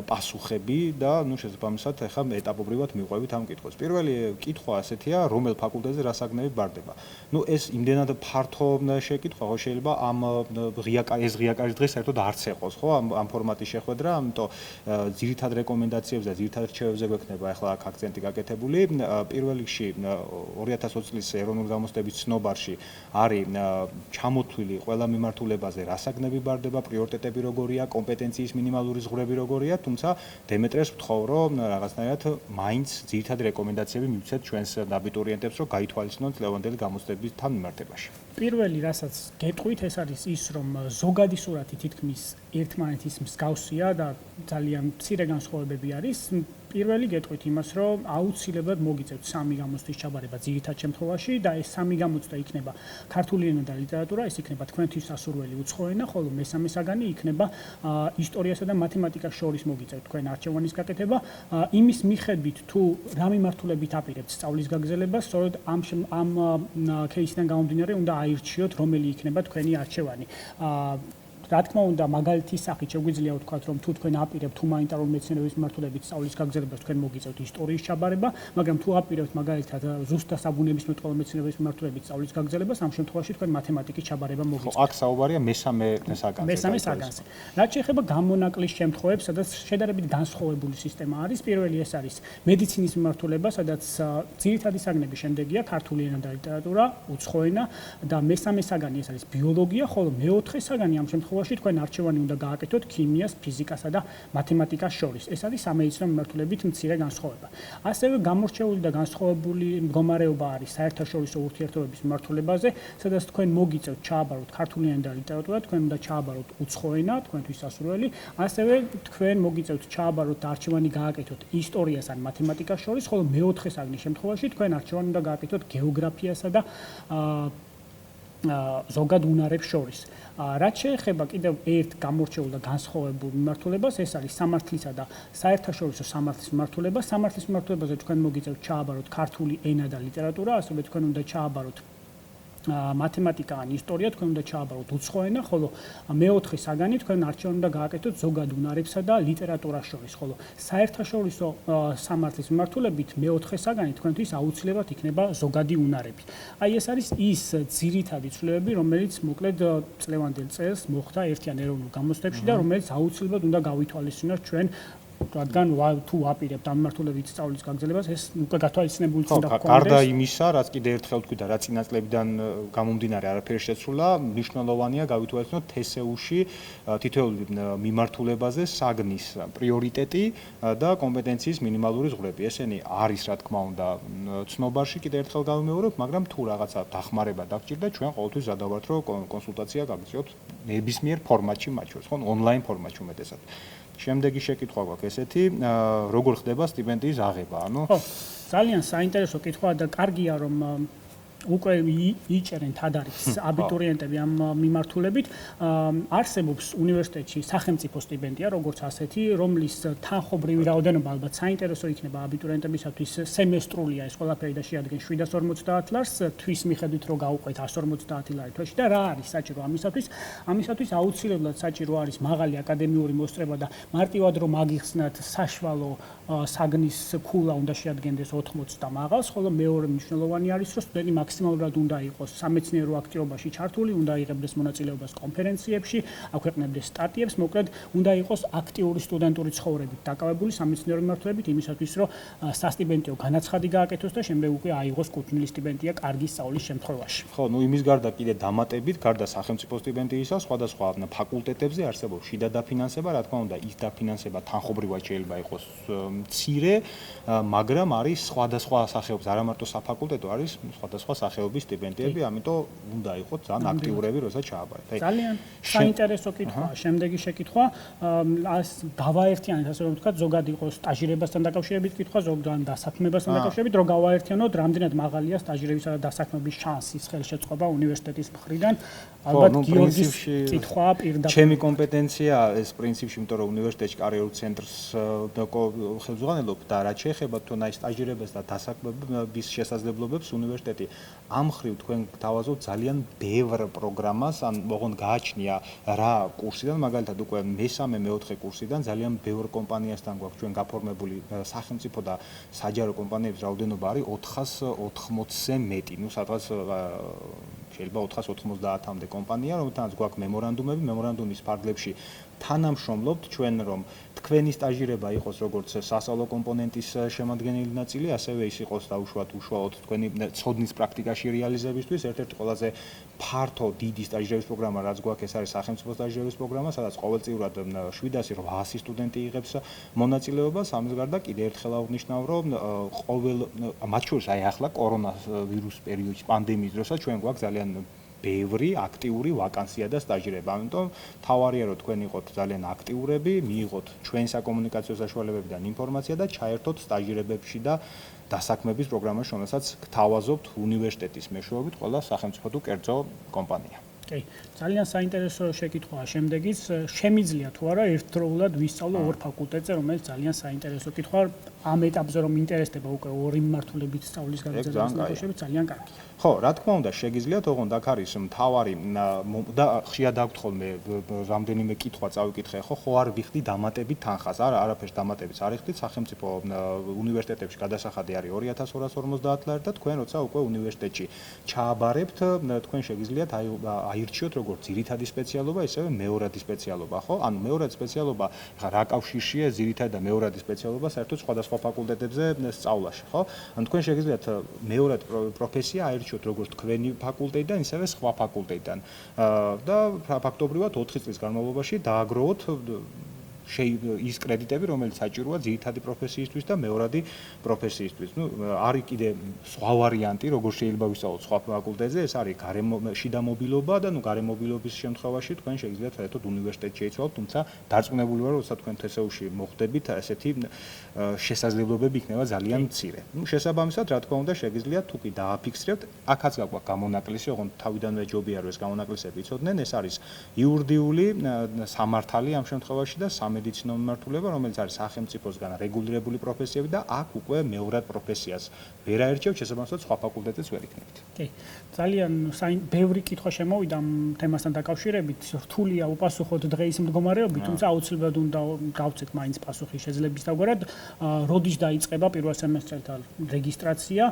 პასუხები და შესაბამისად ახლა ეტაპობრივად მივყვებით ამ კითხვებს. პირველი კითხვა ასეთია, რომელ ფაკულტეტზე რა საგნები ბარდება. ეს იმდენად ფართო შეკითხვა, ხო შეიძლება ეს ღია კარის დღეს საერთოდ არც ეყოს, ხო, ამ ფორმატის შეხვედრა, ამიტომ ძირითად რეკომენდაციებზე და ძირითად რჩევებზე გვექნება ახლა აქ აქცენტი გაკეთებული. პირველ 2020 წლის ეროვნული გამოცდების ცნობარში არის ჩამოთვლილი ყველა მიმართულებაზე რა საგნები ბარდება, პრიორიტეტები როგორია, კომპეტენციის მინიმალური ზღვრები როგორია, თუმცა დემეტრეს ვთხოვ, რომ რაღაცნაირად მაინც ძირითად რეკომენდაციები მივცეთ ჩვენს აბიტურიენტებს, რომ გაითვალისწინონ წლევანდელი გამოცდებთან მიმართებაში. პირველი, რასაც გეტყვით, ეს არის ის, რომ ზოგადი სურათი თითქმის ერთმანეთის მსგავსია და ძალიან მცირე განსხვავებები არის. პირველი გეტყვით იმას, რომ აუცილებლად მოგიწევთ 3 გამოცდის ჩაბარება ძირითად შემთხვევაში და ეს 3 გამოცდა იქნება ქართული ენა და ლიტერატურა, ეს იქნება თქვენთვის სასურველი უცხო ენა, ხოლო მესამე საგანი იქნება ისტორიასა და მათემატიკას შორის მოგიწევთ თქვენ არჩევანის გაკეთება. იმის მიხედვით თუ რა მიმართულებით აპირებთ სწავლის გაგრძელებას, სწორედ ამ кейსიდან გამომდინარე უნდა აირჩიოთ, რომელი იქნება თქვენი არჩევანი. რა თქმა უნდა, მაგალითის სახით შეგვიძლია ვთქვათ, რომ თუ თქვენ აპირებთ ჰუმანიტარული მეცნიერების მიმართულებით სწავლის გაგრძელებას, თქვენ მოგიწევთ ისტორიის ჩაბარება, მაგრამ თუ აპირებთ მაგალითად ზუსტ საბუნებისმეტყველო მეცნიერების მიმართულებით სწავლის გაგრძელებას, ამ შემთხვევაში თქვენ მათემატიკის ჩაბარება მოგიწევთ. აქ საუბარია მესამე საგანზე. მესამე საგანზე. რაც შეეხება გამონაკლის შემთხვევებს, სადაც შედარებით განსხვავებული სისტემა არის, პირველი ეს არის მედიცინის მიმართულება, სადაც ძირითადი საგნები შემდეგია: ქართული ენა და ლიტერატურა, უცხო ენა და მესამე საგანი ეს არის ბიოლოგია, ხოლო მეოთხე საგანი ამ შემთხვევაში თქვენ არჩევანი უნდა გააკეთოთ ქიმიას, ფიზიკასა და მათემატიკას შორის. ეს არის სამედიცინო მიმართულებით მცირე განსხვავება. ასევე გამორჩეული და განსხვავებული მდგომარეობა არის საერთაშორისო ურთიერთობების მიმართულებაზე, სადაც თქვენ მოგიწევთ ჩააბაროთ ქართული ენა და ლიტერატურა, თქვენ უნდა ჩააბაროთ უცხო ენა, თქვენთვის სასურველი, ასევე თქვენ მოგიწევთ ჩააბაროთ და არჩევანი გააკეთოთ ისტორიას ან მათემატიკას შორის, ხოლო მეოთხე საგნის შემთხვევაში თქვენ არჩევანი უნდა გააკეთოთ გეოგრაფიასა და ზოგად უნარებს შორის. რაც შეეხება კიდევ ერთ გამორჩეულ და განსხვავებულ მიმართულებას, ეს არის სამართლისა და საერთაშორისო სამართლის მიმართულება. სამართლის მიმართულებაზე თქვენ მოგიწევთ ჩააბაროთ ქართული ენა და ლიტერატურა, ასევე თქვენ უნდა ჩააბაროთ მათემატიკა ან ისტორია, თქვენ უნდა ჩააბაროთ უცხო ენა, ხოლო მეოთხე საგანი თქვენ არჩევანი უნდა გააკეთოთ ზოგად უნარებსა და ლიტერატურას შორის, ხოლო საერთაშორისო სამართლის მიმართულებით მეოთხე საგანი თქვენთვის აუცილებლად იქნება ზოგადი უნარები. აი ეს არის ის ძირითადი ცვლილებები, რომელიც მოკლედ წლევანდელ წელს მოხდა ერთიან ეროვნულ გამოცდებში და რომელიც აუცილებლად უნდა გავითვალისწინოთ ჩვენ, რადგან თუ აპირებთ ამ მიმართულებით სწავლის გაგრძელებას, ეს უკვე გათვალისწინებული უნდა გქონდეს. გარდა იმისა, რაც კიდე ერთხელ თქვი და რაც წინა წლებიდან გამომდინარე არაფერი შეცვლა, მნიშვნელოვანია გავითვალისწინოთ თსუ-ში თითოეული მიმართულებაზე საგნის პრიორიტეტი და კომპეტენციის მინიმალური ზღვრები. ესენი არის, რა თქმა უნდა, ცნობაში კიდე ერთხელ გავიმეორებ, მაგრამ თუ რაღაცა დახმარება დაგჭირდა, ჩვენ ყოველთვის ზადა ვართ, რომ კონსულტაცია გაგრძელოთ ნებისმიერ ფორმატში მათ შორის, ხო, ონლაინ ფორმატში უმეტესად. შემდეგი შეკითხვა გვაქვს ესეთი, როგორ ხდება სტიპენდიის აღება, ანუ ხო, ძალიან საინტერესო კითხვაა და კარგია რომ უკვე იჭერენ თადარიგს აბიტურიენტები ამ მიმართულებით. არსებობს უნივერსიტეტში სახელმწიფო სტიპენდია, როგორც ასეთი, რომლის თანხობრივი რაოდენობა ალბათ საინტერესო იქნება აბიტურიენტებისათვის, სემესტრულია ეს ყველაფერი და შეადგენს 750 ლარს, თვის მიხედვით რომ გაუყვეთ 150 ლარი თვეში და რა არის საჭირო ამისათვის? ამისათვის აუცილებლად საჭირო არის მაღალი აკადემიური მოსწრება და მარტივად რომ აგიხსნათ საშუალო საგნის ქულა უნდა შეადგენდეს 80 და მაღალს, ხოლო მეორე მნიშვნელოვანი არის, რომ სტუდენტი მაქსიმალურად უნდა იყოს სამეცნიერო აქტივობაში ჩართული, უნდა იღებდეს მონაწილეობას კონფერენციებში, აქვეყნებდეს სტატიებს, მოკლედ უნდა იყოს აქტიური სტუდენტური ცხოვრებით დაკავებული სამეცნიერო მიმართულებით იმისათვის, რომ სასტიპენდიო განაცხადი გააკეთოს და შემდეგ უკვე აიღოს კუთვნილი სტიპენდია კარგი სწავლის შემთხვევაში. ხო, ნუ იმის გარდა კიდე დამატებით, გარდა სახელმწიფო სტიპენდიისა, სხვადასხვა ფაკულტეტებზე არსებობს შიდა დაფინანსება, რა თქმა უნდა, ის დაფინანსება თანხობრივად შეიძლება იყოს მცირე, მაგრამ არის სხვადასხვა სახეობის, არა მარტო საფაკულტეტო, არის სხვადასხვა სახეობის სტიპენდიები, ამიტომ უნდა იყოს ძალიან აქტიურები, როცა ჩააბარეთ. ძალიან საინტერესო კითხვაა. შემდეგი შეკითხვა, გავაერთიანეთ, ასე რომ ვთქვათ, ზოგად იყოს სტაჟირებასთან დაკავშირებით კითხვა, ზოგად დასაქმებასთან დაკავშირებით, რომ გავაერთიანოთ, რამდენად მაღალია სტაჟირებისა და დასაქმების შანსის ხელშეწყობა უნივერსიტეტის მხრიდან. ალბათ გიორგის კითხვაა პირდაპირ. ჩემი კომპეტენცია ეს პრინციპში, იმიტომ რომ უნივერსიტეტში კარიერულ ცენტრს ხელმძღვანელობ და რაც შეეხება თუნდაც სტაჟირებას და დასაქმების შესაძლებლობებს უნივერსიტეტი ამ მხრივ თქვენ გთავაზობთ ძალიან ბევრ პროგრამას, ან ოღონდ გააჩნია რა კურსიდან, მაგალითად უკვე მესამე მეოთხე კურსიდან ძალიან ბევრ კომპანიასთან გვაქვს ჩვენ გაფორმებული სახელმწიფო და საჯარო კომპანიების რაოდენობა არის 480-ზე მეტი, ну სადღაც შეიძლება 490-მდე კომპანია, რომელთანაც გვაქვს მემორანდუმები, მემორანდუმის ფარგლებში თანამშრომლობთ ჩვენ, რომ თქვენი სტაჟირება იყოს როგორც სასწავლო კომპონენტის შემადგენელი ნაწილი, ასევე ის იყოს უშუალოდ თქვენი ცოდნის პრაქტიკაში რეალიზებისთვის. ერთ-ერთი ყველაზე ფართო დიდი სტაჟირების პროგრამა, რაც გვაქვს, ეს არის სახელმწიფო სტაჟირების პროგრამა, სადაც ყოველწლიურად 700-800 სტუდენტი იღებს მონაწილეობას. ამის გარდა კიდევ ერთხელ აღნიშნავ, რომ მათ შორის აი ახლა კორონავირუს პერიოდში, პანდემიის დროსაც ჩვენ გვაქვს ძალიან ბევრი აქტიური ვაკანსია და სტაჟირება. ამიტომ თავარია რომ თქვენ იყოთ ძალიან აქტიურები, მიიღოთ ჩვენ საკომუნიკაციო საშუალებებიდან ინფორმაცია და ჩაერთოთ სტაჟირებებში და დასაქმების პროგრამაში, რომელსაც გთავაზობთ უნივერსიტეტის მეშვეობით ყველა სახელმწიფო თუ კერძო კომპანია. კი, ძალიან საინტერესო შეკითხვაა შემდეგიც. შემიძლია თუ არა ერთდროულად ვისწავლო ორ ფაკულტეტზე, რომელიც ძალიან საინტერესო კითხვაა. ამ ეტაპზე რომ ინტერესდება უკვე ორი მიმართულებით სწავლის გაგრძელების ნაკლებობები ძალიან კარგია. ხო, რა თქმა უნდა, შეგიძლიათ, ოღონდ აქ არის მთავარი და ხშირად აქვთ ხოლმე რამდენიმე კითხვა წავიკითხე, ხო არ ვიხდი დამატებით თანხას, არაფერს დამატებიც არ იხდით, სახელმწიფო უნივერსიტეტებში გადასახადი არის 2250 ლარი და თქვენ როცა უკვე უნივერსიტეტში ჩააბარებთ, თქვენ შეგიძლიათ აირჩიოთ როგორც ძირითადი სპეციალობა, ისევე მეორადი სპეციალობა, ხო? ანუ მეორადი სპეციალობა რა კავშირშია ძირითადი და მეორადი სპეციალობა საერთოდ სხვადასხვა ფაკულტეტებზე სწავლაში, ხო? ანუ თქვენ შეგიძლიათ მეორადი პროფესია აირჩიოთ როგორც თქვენი ფაკულტეტიდან, ისევე სხვა ფაკულტეტიდან. და ფაქტობრივად 4 წლის განმავლობაში დააგროვოთ ის კრედიტები, რომელიც საჭიროა ძირითადი პროფესიისთვის და მეორადი პროფესიისთვის. არის კიდე სხვა ვარიანტი, როგორ შეიძლება ვისწავლოთ სხვა ფაკულტეტზე, ეს არის შიდა მობილობა და გარემობილობის შემთხვევაში თქვენ შეგიძლიათ საერთოდ უნივერსიტეტში ეცვალოთ, თუმცა დარწმუნებული ვარ, როცა თქვენ თსუ-ში მოხდებით, ესეთი შესაძლებლობები იქნება ძალიან მცირე. შესაბამისად, რა თქმა უნდა, შეგიძლიათ თუ კი დააფიქსირებთ, აქაც გაგვაქვს გამონაკლისი, ოღონდ თავიდანვე ჯობია რომ ეს გამონაკლისები იცოდნენ, ეს არის იურიდიული სამართალი ამ შემთხვევაში და სამედიცინო მიმართულება, რომელიც არის სახელმწიფოსგან რეგულირებული პროფესიები და აქ უკვე მეორად პროფესიას ვერ აერჩევთ, შესაბამისად სხვა ფაკულტეტებს ვერ იქნებით. კი, ძალიან ბევრი კითხვა შემოვიდა ამ თემასთან დაკავშირებით. რთულია უპასუხოთ დღეის მდგომარეობით, თუმცა აუცილებლად უნდა გავცეთ მაინც პასუხი შეძლებისდაგვარად, როდის დაიწყება პირველ სემესტრთან რეგისტრაცია,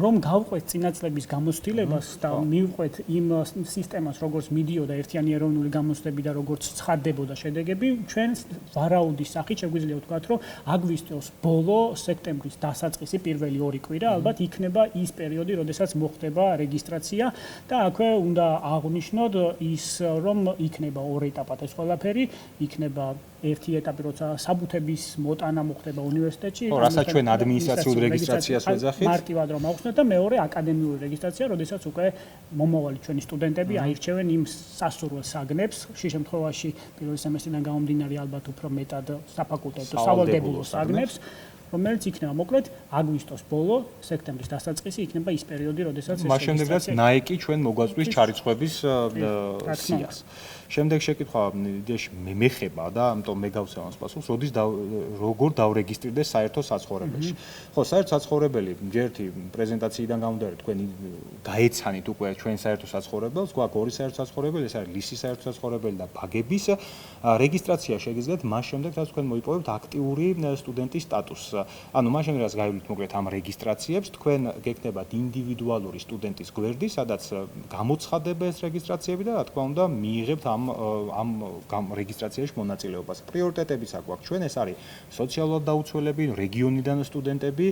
რომ გავყვეთ წინაწლების გამოცდილებას და მივყვეთ იმ სისტემას, როგორც მიდიოდა ერთიანი ეროვნული გამოცდები და როგორც ცხადდებოდა შედეგები, ჩვენ ვარაუდის სახით შეგვიძლია ვთქვათ, რომ აგვისტოს ბოლო სექტემბრის დასაწყისი პირველი 2 კვირა ალბათ იქნება ის პერიოდი, როდესაც მოხდება რეგისტრაცია და აქვე უნდა აღვნიშნოთ ის, რომ იქნება 2 ეტაპად ეს ყველაფერი, იქნება ერთი ეტაპი, როცა საბუთების მოტანა მოხდება უნივერსიტეტში, რასაც ჩვენ ადმინისტრაციულ რეგისტრაციას ვეძახით, მარტივად რომ ავხსნათ და მეორე აკადემიური რეგისტრაცია, როდესაც უკვე მომავალი ჩვენი სტუდენტები აირჩევენ იმ სასურველ საგნებს, შე შემთხვევაში პირველ სემესტრიდან გამომდინარე ალბათ უფრო მეტად საფაკულტეტო სავალდებულო საგნებს, რომელიც იქნება მოკლედ აგვისტოს ბოლო, სექტემბრის დასაწყისი იქნება ის პერიოდი, როდესაც ეს მას შემდეგ რაც ნაიკი ჩვენ მოგვაწვის ჩარიცხვების სიას. შემდეგ შეკითხვა იდეაში მეხება და ამიტომ მე გავცემავს პასუხს, როგორ დავრეგისტრირდეს საერთო საცხოვრებელში. ხო, საერთო საცხოვრებელი ერთი პრეზენტაციიდან გამომდინარე თქვენ გაეცანით უკვე ჩვენ საერთო საცხოვრებელს, გვაქვს 2 საერთო საცხოვრებელი, ეს არის ლისის საერთო საცხოვრებელი და ბაგების რეგისტრაცია შეგიძლიათ მას შემდეგ, რაც თქვენ მოიპოვებთ აქტიური სტუდენტის სტატუსს. ანუ მას შემდეგ, რაც გაივლით მოკლედ ამ რეგისტრაციებს, თქვენ გექნებათ ინდივიდუალური სტუდენტის გვერდი, სადაც გამოცხადება ეს რეგისტრაციები და რა თქმა უნდა მიიღებთ ამ რეგისტრაციაში მონაწილეობას. პრიორიტეტებიც აქვს ჩვენ, ეს არის სოციალურად დაუცველები, რეგიონიდან სტუდენტები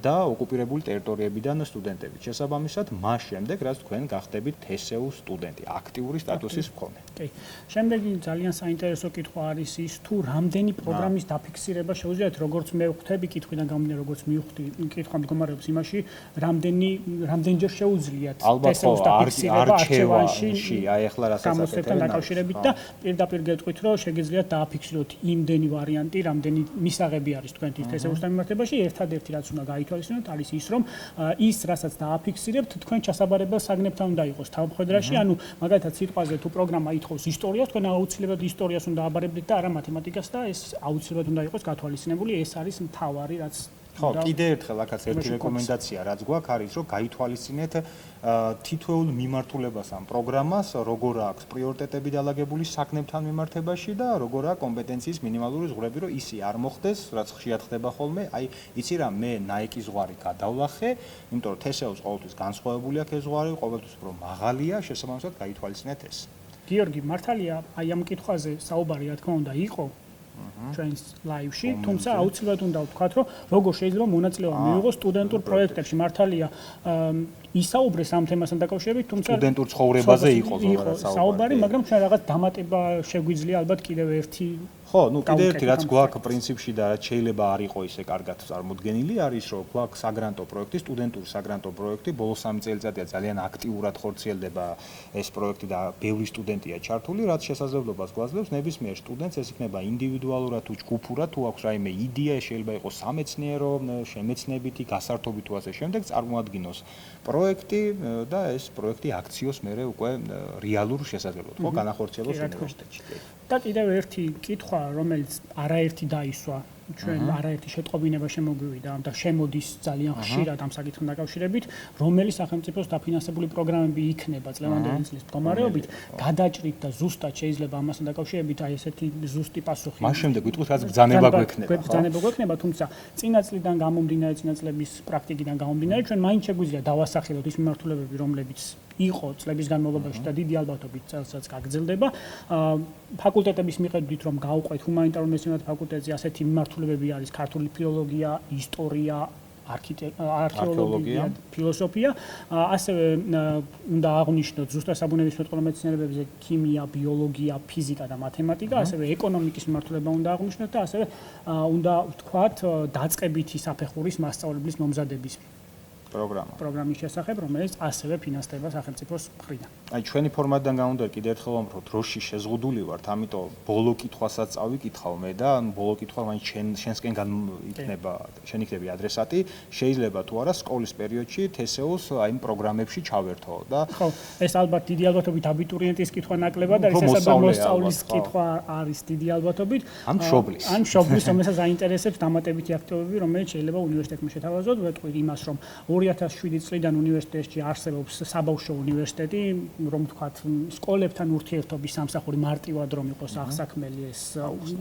და ოკუპირებული ტერიტორიებიდან სტუდენტები. შესაბამისად, მას შემდეგ, რაც თქვენ გახდებით თსუ სტუდენტი, აქტიური სტატუსის მქონე. კი. შემდეგი ძალიან საინტერესო კითხვა არის ის, თუ რამდენი პროგრამის დაფიქსირება შეუძლიათ, როგორც მე ვხვდები კითხვიდან გამომდინარე, როგორც მივხვდი კითხვა მდგომარეობს იმაში, რამდენჯერ შეუძლიათ თსუს დაფიქსირება არჩევანში, აი ახლა რასაც დაკავშირებით და პირდაპირ გეტყვით, რომ შეგიძლიათ დააფიქსიროთ იმდენი ვარიანტი, რამდენი მისაღები არის თქვენთვის თსუს-თან მიმართებაში. ერთადერთი რაც უნდა გაითვალისწინოთ, არის ის, რომ ის, რასაც დააფიქსირებთ, თქვენ ჩასაბარებელ საგნებთან უნდა იყოს თავმხედრაში, ანუ მაგალითად სიტყვაზე თუ პროგრამა ითხოვს ისტორიას, თქვენ აუცილებლად ისტორიას უნდა აბარებდეთ და არა მათემატიკას და ეს აუცილებლად უნდა იყოს გათვალისწინებული, ეს არის მთავარი რაც ხო, კიდე ერთხელ აქაც ერთი რეკომენდაცია რაც გვაქვს არის, რომ გაითვალისწინეთ თითოეულ მიმართულებას ამ პროგრამას, როგორ აქვს პრიორიტეტები დალაგებული საგნებთან მიმართებაში და როგორ აქვს კომპეტენციის მინიმალური ზღვრები, რომ ისი არ მოხდეს, რაც ხშირად ხდება ხოლმე. აი, იცი რა, მე ნაიკის ზღვარი გადავლახე, იმიტომ რომ თსუს ყოველთვის განსხვავებული აქვს ეს ზღვარი, ყოველთვის უფრო მაღალია, შესაბამისად გაითვალისწინეთ ეს. გიორგი, მართალია, აი ამ კითხვაზე საუბარი რა თქმა უნდა იყო ჩვენს ლაივში, თუმცა აუცილებლად უნდა ვთქვათ, რომ როგორ შეიძლება მონაწილეობა მიიღოს სტუდენტურ პროექტებში. მართალია, ისაუბრეს ამ თემასთან დაკავშირებით, თუმცა სტუდენტურ ცხოვრებაზე იყო საუბარი, მაგრამ ჩვენ რაღაც დამატება შეგვიძლია ალბათ კიდევ ერთი ხო, კიდე ერთი რაც გვაქვს პრინციპში და რაც შეიძლება არ იყო ისე კარგად წარმოდგენილი, არის რომ გვაქვს საგრანტო პროექტი, სტუდენტური საგრანტო პროექტი, ბოლო 3 წელიწადია ძალიან აქტიურად ხორციელდება ეს პროექტი და ბევრი სტუდენტია ჩართული, რაც შესაძლებლობას გვაძლევს ნებისმიერ სტუდენტს, ეს იქნება ინდივიდუალურად თუ ჯგუფურად, თუ აქვს რაიმე იდეა, შეიძლება იყოს სამეცნიერო, შემეცნებითი, გასართობი თუ ასე შემდეგ, წარმოადგინოს პროექტი და ეს პროექტი აქციოს მერე უკვე რეალურ შესაძლებლად, ხო, განახორციელოს უნივერსიტეტში. და კიდევ ერთი კითხვა, რომელიც არაერთი დაისვა ჩვენ არაერთი შეტყობინება შემოგვივიდა და შემოდის ძალიან ხშირად ამ საკითხთან დაკავშირებით, რომელი სახელმწიფოს დაფინანსებული პროგრამები იქნება წლევანდელი წლის მდგომარეობით, გადაჭრით და ზუსტად შეიძლება ამასთან დაკავშირებით აი ესეთი ზუსტი პასუხი. მას შემდეგ ვიტყვით რაც ბრძანება გვექნება. ბრძანება გვექნება, თუმცა წინა წლიდან გამომდინარე, წინა წლების პრაქტიკიდან გამომდინარე, ჩვენ მაინც შეგვიძლია დავასახელოთ ის მიმართულებები, რომლებიც იყო წლების განმავლობაში და დიდი ალბათობით წელსაც გაგრძელდება. ფაკულტეტების მიხედვით რომ გავყვეთ ჰუმანიტარულ მეცნიერებათა ფაკულტეტზე ასეთი მიმართულებები არის ქართული ფილოლოგია, ისტორია, არქეოლოგია, ფილოსოფია, ასევე უნდა აღვნიშნოთ ზუსტად საბუნებისმეტყველო მეცნიერებებზე ქიმია, ბიოლოგია, ფიზიკა და მათემატიკა, ასევე ეკონომიკის მიმართულება უნდა აღვნიშნოთ და ასევე უნდა ვთქვათ დაწყებითი საფეხურის მასწავლებლის მომზადების პროგრამის შესახებ, რომელიც ასევე ფინანსდება სახელმწიფოს მხრიდან. აი ჩვენი ფორმატიდან გამომდინარე კიდევ ერთხელ ვამბობ, დროში შეზღუდული ვართ, ამიტომ ბოლო კითხვასაც წავიკითხავ მე და ბოლო კითხვა მაინც შენსკენ იქნება, შენ იქნები ადრესატი, შეიძლება თუ არა სკოლის პერიოდში თსუ-ს აი იმ პროგრამებში ჩავერთო და ხო, ეს ალბათ დიდი ალბათობით აბიტურიენტის კითხვა ნაკლებად არის, ეს ალბათ მოსწავლის კითხვა არის დიდი ალბათობით. ან მშობლის, რომელსაც აინტერესებს დამატებითი აქტივობები, რომელიც შეიძლება უნივერსიტეტმა შეთავაზოთ, ვეთქვით იმას, რომ 2007 წლიდან უნივერსიტეტში არსებობს საბავშვო უნივერსიტეტი, რომ თქვათ, სკოლებთან ურთიერთობის სამსახური მარტივად რომ იყოს აღსაქმელი ეს,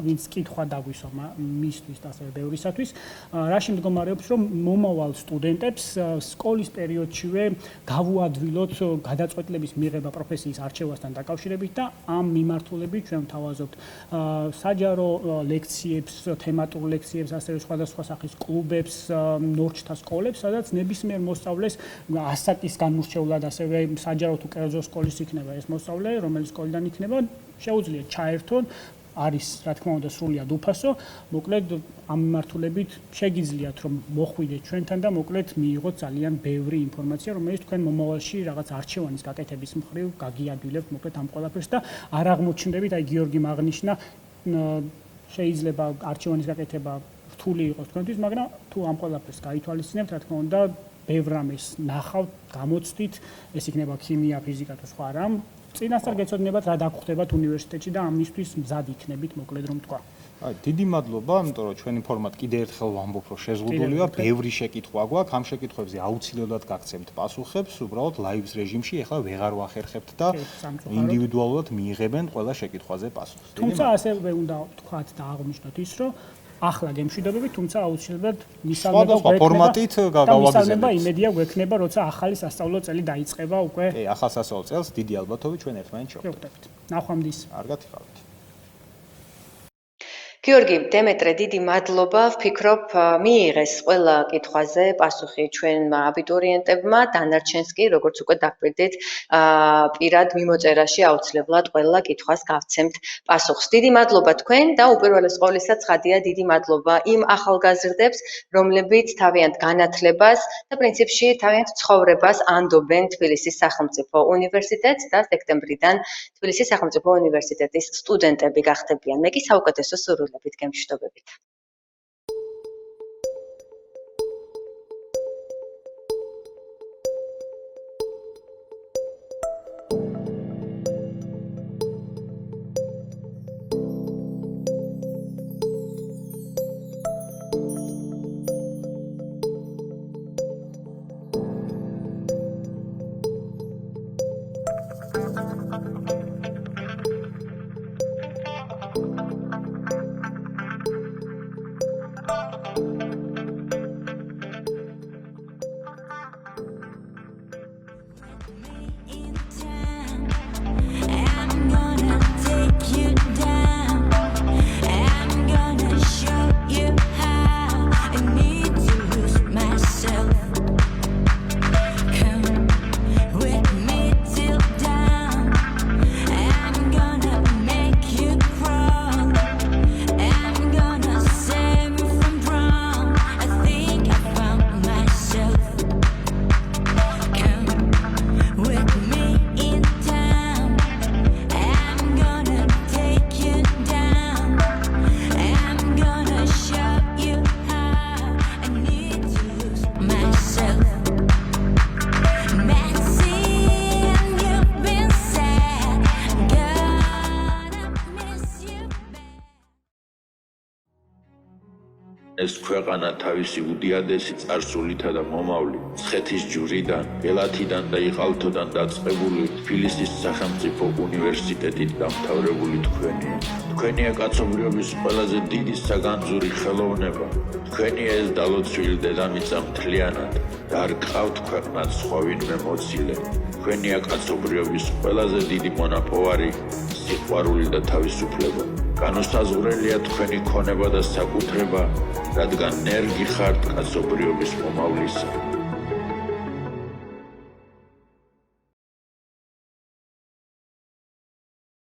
ვინც კითხვა დაგვისვა მისთვის და ასევე ბევრისათვის, რაში მდგომარეობს, რომ მომავალ სტუდენტებს სკოლის პერიოდშივე გავუადვილოთ გადაწყვეტილების მიღება პროფესიის არჩევასთან დაკავშირებით და ამ მიმართულებით ჩვენ ვთავაზობთ საჯარო ლექციებს, თემატურ ლექციებს, ასევე სხვადასხვა სახის კლუბებს, ნორჩთა სკოლებს, სადაც ნებისმიერ მოსწავლეს ასაკის განმორჩეულად ასევე საჯარო თუ კერძო სკოლის იქნება ეს მოსწავლე, რომელიც სკოლიდან იქნება, შეუძლია ჩაერთონ, არის რა თქმა უნდა სრულიად უფასო, მოკლედ ამ მიმართულებით შეგიძლიათ რომ მოხვიდეთ ჩვენთან და მოკლედ მიიღოთ ძალიან ბევრი ინფორმაცია, რომელიც თქვენ მომავალში რაღაც არჩევანის გაკეთების მხრივ გაგიადვილებთ მოკლედ ამ ყველაფერს და არ აღმოჩნდებით, აი გიორგიმ აღნიშნა, შეიძლება არჩევანის გაკეთება რთული იყოს თქვენთვის, მაგრამ თუ ამ ყველაფერს გაითვალისწინებთ, რა თქმა უნდა ბევრ რამეს ნახავთ, გამოცდით, ეს იქნება ქიმია, ფიზიკა თუ სხვა რამ. წინასწარ გეცოდინებათ რა დაგხვდებათ უნივერსიტეტში და ამისთვის მზად იქნებით, მოკლედ რომ თქვა. აი, დიდი მადლობა, იმიტომ რომ ჩვენი ფორმატ კიდევ ერთხელ ვამბობ, რომ შეზღუდულია, ბევრი შეკითხვა გვაქვს, ამ შეკითხვებზე აუცილებლად გაგცემთ პასუხებს, უბრალოდ ლაივს რეჟიმში ეხლა ვეღარ ვახერხებთ და ინდივიდუალურად მიიღებენ ყველა შეკითხვაზე პასუხს. თუმცა ასევე უნდა ვთქვათ და აღვნიშნოთ ის, რომ ახლა გემშვიდობებით, თუმცა აუცილებლად სხვადასხვა ფორმატით გავაგზავნებთ. და იმედია გვექნება, როცა ახალი სასწავლო წელი დაიწყება უკვე. კი, ახალ სასწავლო წელს დიდი ალბათობით ჩვენ ერთმანეთს შევხვდებით. ნახვამდის. კარგად იყავით. გიორგი, დემეტრე, დიდი მადლობა. ვფიქრობ, მიიღეს ყველა კითხვაზე პასუხი ჩვენმა აბიტურიენტებმა, დანარჩენს კი, როგორც უკვე დაგვირდით, პირად მიმოწერაში აუცილებლად ყველა კითხვას გავცემთ პასუხს. დიდი მადლობა თქვენ და უპირველეს ყოვლისა ცხადია დიდი მადლობა იმ ახალგაზრდებს, რომლებიც თავიანთ განათლებას და პრინციპში თავიანთ ცხოვრებას ანდობენ თბილისის სახელმწიფო უნივერსიტეტს და სექტემბრიდან თბილისის სახელმწიფო უნივერსიტეტის სტუდენტები გახდებიან. მე კი საუკეთესო სურვილები გემშვიდობებით. Crawl ეს ქვეყანა თავისი უდიადესი წარსულითა და მომავლით მცხეთის ჯვრიდან, ელათიდან და იყალთოდან დაწყებული თბილისის სახელმწიფო უნივერსიტეტით დამთავრებული თქვენია. თქვენია კაცობრიობის ყველაზე დიდი საგანძური ხელოვნება. თქვენია ეს დალოცვილი დედამიწა მთლიანად და არ გყავთ ქვეყნად სხვა ვინმე მოცილე. თქვენია კაცობრიობის ყველაზე დიდი მონაპოვარი, სიყვარული და თავისუფლება. განუსაზღვრელია თქვენი ქონება და საკუთრება, რადგან ნერგი ხართ კაცობრიობის მომავლისა.